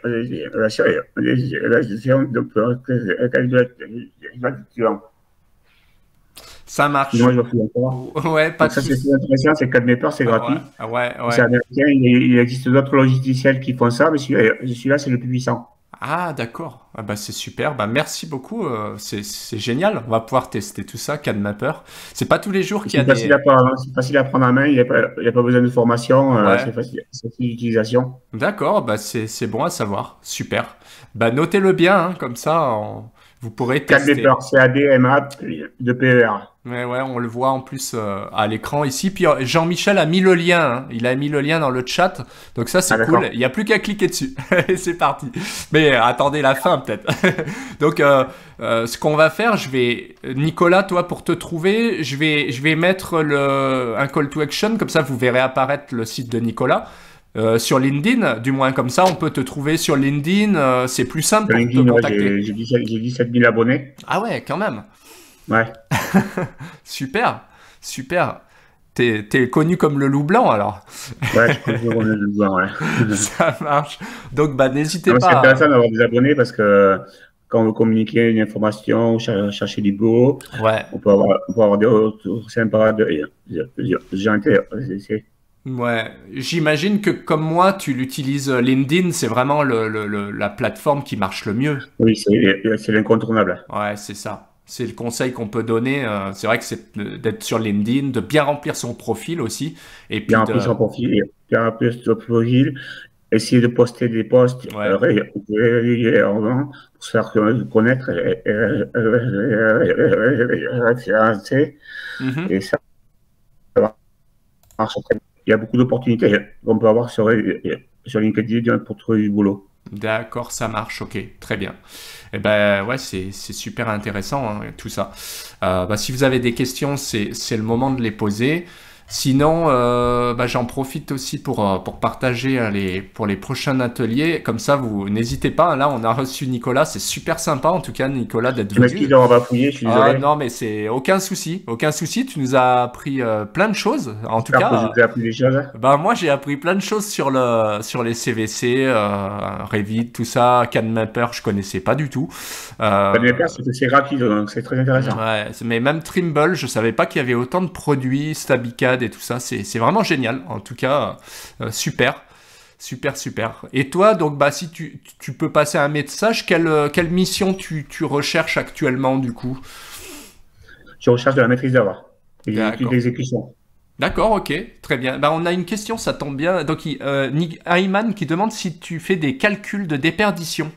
Ça Excusez-moi, je marche. vais fouiller encore. Ouais, pas Donc de ça, c'est souci. intéressant, c'est CADMapper, c'est Ah ouais, gratuit. ah ouais, C'est ouais. américain, il existe d'autres logiciels qui font ça, mais celui-là, c'est le plus puissant. Ah, d'accord. Ah bah, c'est super. Bah, merci beaucoup. C'est génial. On va pouvoir tester tout ça, CADMapper. C'est pas tous les jours qu'il y a des... C'est facile à prendre en main, il n'y a pas besoin de formation, Ouais. c'est facile d'utilisation. D'accord. Bah, c'est bon à savoir. Super. Bah, notez-le bien, hein, comme ça, vous pourrez CADMapper, tester. CADMA de PER. Ouais, on le voit en plus à l'écran ici. Puis Jean-Michel a mis le lien, hein. Il a mis le lien dans le chat. Donc ça, c'est Ah, cool. d'accord. Il n'y a plus qu'à cliquer dessus. Et c'est parti. Mais attendez la fin peut-être. Donc ce qu'on va faire, Nicolas, toi, pour te trouver, je vais mettre un call to action. Comme ça, vous verrez apparaître le site de Nicolas. Sur LinkedIn, du moins comme ça, on peut te trouver sur LinkedIn. C'est plus simple Sur pour te LinkedIn, ouais, contacter. j'ai 17 000 abonnés. Ah ouais, quand même. Ouais. Super, super. T'es connu comme le loup blanc alors. Ouais, je peux vous le voir, ouais. Ça marche. Donc bah n'hésitez C'est pas. intéressant d'avoir des abonnés parce que quand on veut communiquer une information, ou chercher du boulot, Ouais, on peut avoir des retours sympas de gens intéressés. ouais. J'imagine que comme moi, tu l'utilises LinkedIn, c'est vraiment la plateforme qui marche le mieux. Oui, c'est l'incontournable. Ouais, c'est ça. C'est le conseil qu'on peut donner. C'est vrai que c'est d'être sur LinkedIn, de bien remplir son profil aussi. Et puis Bien de. remplir son profil, bien remplir son profil, essayer de poster des posts Ouais. régulièrement pour se faire connaître et référencer. Mhm. Et ça marche très bien. Il y a beaucoup d'opportunités qu'on peut avoir sur LinkedIn pour trouver du boulot. D'accord, ça marche, ok, très bien. Eh ben ouais, c'est super intéressant hein, tout ça. Bah, si vous avez des questions, c'est le moment de les poser. Sinon, bah, j'en profite aussi pour partager pour les prochains ateliers. Comme ça, vous n'hésitez pas. Là, on a reçu Nicolas. C'est super sympa, en tout cas, Nicolas, d'être Je m'excuse venu. d'avoir bafouillé, je suis Ah désolé. non, mais c'est aucun souci. Aucun souci. Tu nous as appris plein de choses. En tout J'espère que je cas, vous ai appris des choses. bah moi j'ai appris plein de choses sur les CVC, Revit, tout ça, CADMapper, je connaissais pas du tout. Pas de mes pères, c'est rapide, donc c'est très intéressant. Ouais, mais même Trimble, je savais pas qu'il y avait autant de produits, Stabicad et tout ça, c'est vraiment génial. En tout cas, super. Super, super. Et toi, donc, bah, si tu peux passer un message, quelle mission tu recherches actuellement, du coup? Je recherche de la maîtrise d'œuvre et des études D'accord. d'exécution. D'accord, ok, très bien. Bah, on a une question, ça tombe bien. Donc, Ayman qui demande si tu fais des calculs de déperdition.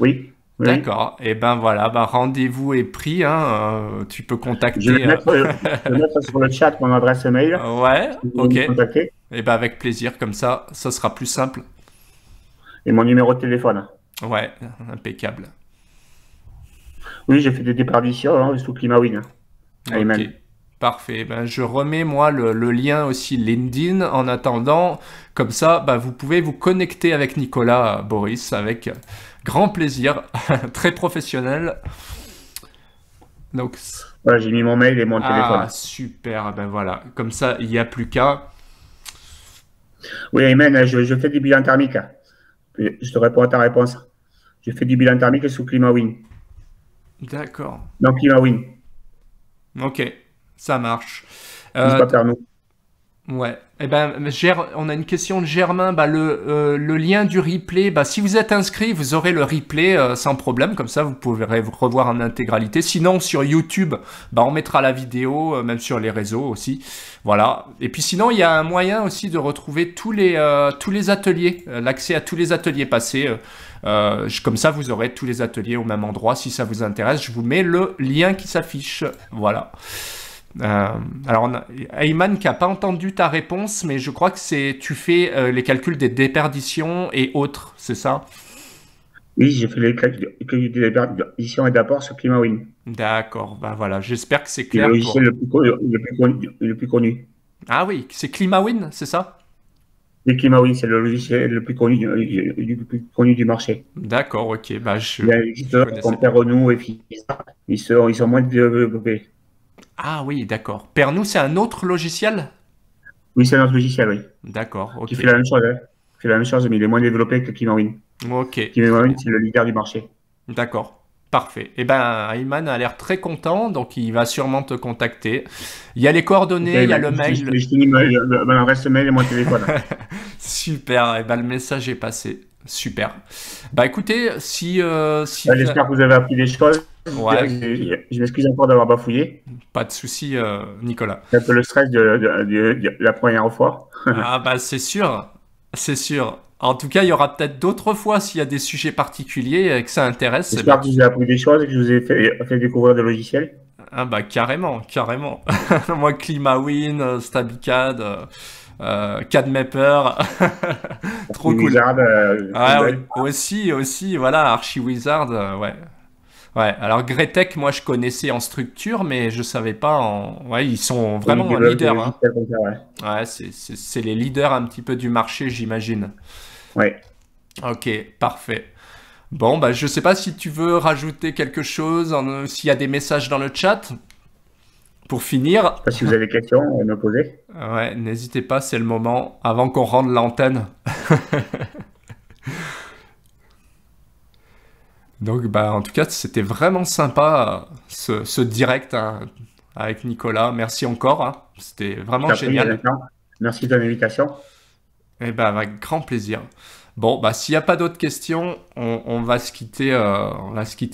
Oui, oui. D'accord. Et ben voilà, bah, rendez-vous est pris. Hein, tu peux Je vais contacter. mettre sur le chat mon adresse mail. Ouais, Si vous ok. voulez me contacter Et ben avec plaisir, comme ça sera plus simple. et mon numéro de téléphone. Ouais, impeccable. Oui, j'ai fait des déperditions hein, sous ClimaWin. Ok, Amen. parfait. Ben, je remets moi le lien aussi LinkedIn en attendant. Comme ça, bah, vous pouvez vous connecter avec Nicolas Boris avec grand plaisir, très professionnel. Donc, Voilà, j'ai mis mon mail et mon ah, téléphone. super. Ben voilà, comme ça, il n'y a plus qu'à. Oui, Amen, je fais du bilan thermique. Je te réponds à ta réponse. Je fais du bilan thermique sous ClimaWin. D'accord. Donc ClimaWin, Ok, ça marche. n'hésite Euh, pas vers nous. Ouais. Eh ben, on a une question de Germain. Bah, le lien du replay, bah, si vous êtes inscrit, vous aurez le replay sans problème. Comme ça, vous pourrez vous revoir en intégralité. Sinon, sur YouTube, bah, on mettra la vidéo, même sur les réseaux aussi. Voilà. Et puis sinon, il y a un moyen aussi de retrouver tous les ateliers, l'accès à tous les ateliers passés. Comme ça, vous aurez tous les ateliers au même endroit. Si ça vous intéresse, je vous mets le lien qui s'affiche. Voilà. Alors, Ayman qui n'a pas entendu ta réponse, mais je crois que tu fais les calculs des déperditions et autres, c'est ça? Oui, j'ai fait les calculs de déperdition et d'apport sur ClimaWin. D'accord, bah voilà, j'espère que c'est C'est le clair logiciel pour. le plus connu. Ah oui, c'est ClimaWin, c'est ça? Le ClimaWin, c'est le logiciel le plus connu du marché. D'accord, ok, bah je Il y a des je éditeurs connaissais comme pas. Perrenou et FISA. Ils sont moins développés. Ah oui, d'accord. Pernou, c'est un autre logiciel? Oui, c'est notre logiciel, oui. D'accord, Qui ok. fait la même chose. Hein. Qui fait la même chose, mais il est moins développé que ClimaWin. Ok, très ClimaWin, bien. c'est le leader du marché. D'accord. Parfait. Eh ben, Ayman a l'air très content, donc il va sûrement te contacter. Il y a les Ok, coordonnées, il y a mais le mail. je t'ai mis mon adresse mail et mon téléphone. Super, et ben le message est passé. Super. Bah écoutez, si vous J'espère que vous avez appris des choses. ouais, Je m'excuse encore d'avoir bafouillé. pas de souci, Nicolas. C'est un peu le stress de la première fois. Ah bah c'est sûr, c'est sûr. En tout cas, il y aura peut-être d'autres fois s'il y a des sujets particuliers et que ça intéresse. Eh ben, J'espère que vous avez appris des choses et que je vous ai fait découvrir des logiciels. Ah bah carrément, carrément. Moi, ClimaWin, StabiCAD, CADMapper, trop cool. Wizard, Ouais, aussi, voilà, ArchiWizard, ouais. Ouais, alors Gretek, moi je connaissais en structure, mais je savais pas en... Ouais, ils sont vraiment des leaders, hein. logiciels comme ça, ouais. Ouais, c'est les leaders un petit peu du marché, j'imagine. Ouais. Ok, parfait. Bon, bah je sais pas si tu veux rajouter quelque chose, s'il y a des messages dans le chat, pour finir. Je sais pas si vous avez des questions à me poser. Ouais, n'hésitez pas, c'est le moment, avant qu'on rende l'antenne. Donc, bah, en tout cas, c'était vraiment sympa ce direct hein, avec Nicolas. Merci encore. Hein. C'était vraiment génial. Merci de ton invitation. Et bah, avec grand plaisir. Bon, bah, s'il n'y a pas d'autres questions, on va se quitter,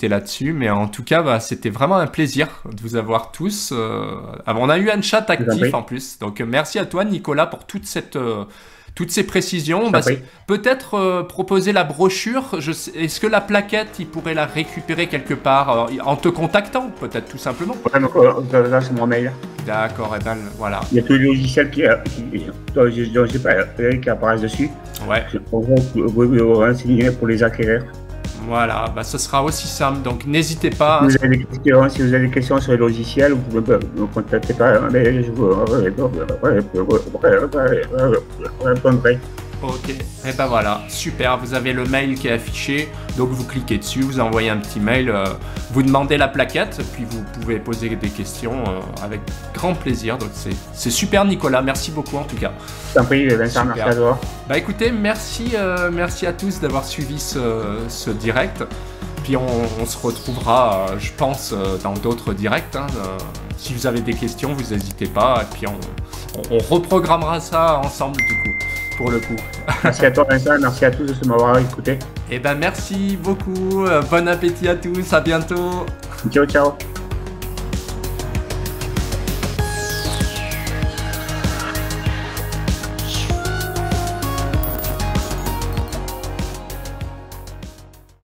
là-dessus. Mais en tout cas, bah, c'était vraiment un plaisir de vous avoir tous. On a eu un chat actif en plus. Donc, merci à toi, Nicolas, pour toutes ces précisions. Bah, peut-être proposer la brochure. Est-ce que la plaquette, il pourrait la récupérer quelque part en te contactant, peut-être tout simplement. Ouais, donc là, c'est mon mail. D'accord, et ben voilà. Il y a tous les logiciels qui apparaissent dessus. Ouais. Vous pouvez vous renseigner pour les acquérir. Voilà, bah, ce sera aussi simple. Donc n'hésitez pas. Si vous avez des questions sur les logiciels, vous pouvez me contacter par mail. Je vous répondrai. Ok, et ben voilà, super, vous avez le mail qui est affiché, donc vous cliquez dessus, vous envoyez un petit mail, vous demandez la plaquette, puis vous pouvez poser des questions avec grand plaisir, donc c'est super Nicolas, merci beaucoup en tout cas. Je t'en prie Vincent, merci à toi. Bah écoutez, merci à tous d'avoir suivi ce direct, puis on se retrouvera, je pense, dans d'autres directs, hein, si vous avez des questions, vous n'hésitez pas, et puis on reprogrammera ça ensemble du coup. Pour le coup. Merci à toi Vincent, merci à tous de m'avoir écouté. Et ben merci beaucoup, bon appétit à tous, à bientôt. Ciao ciao.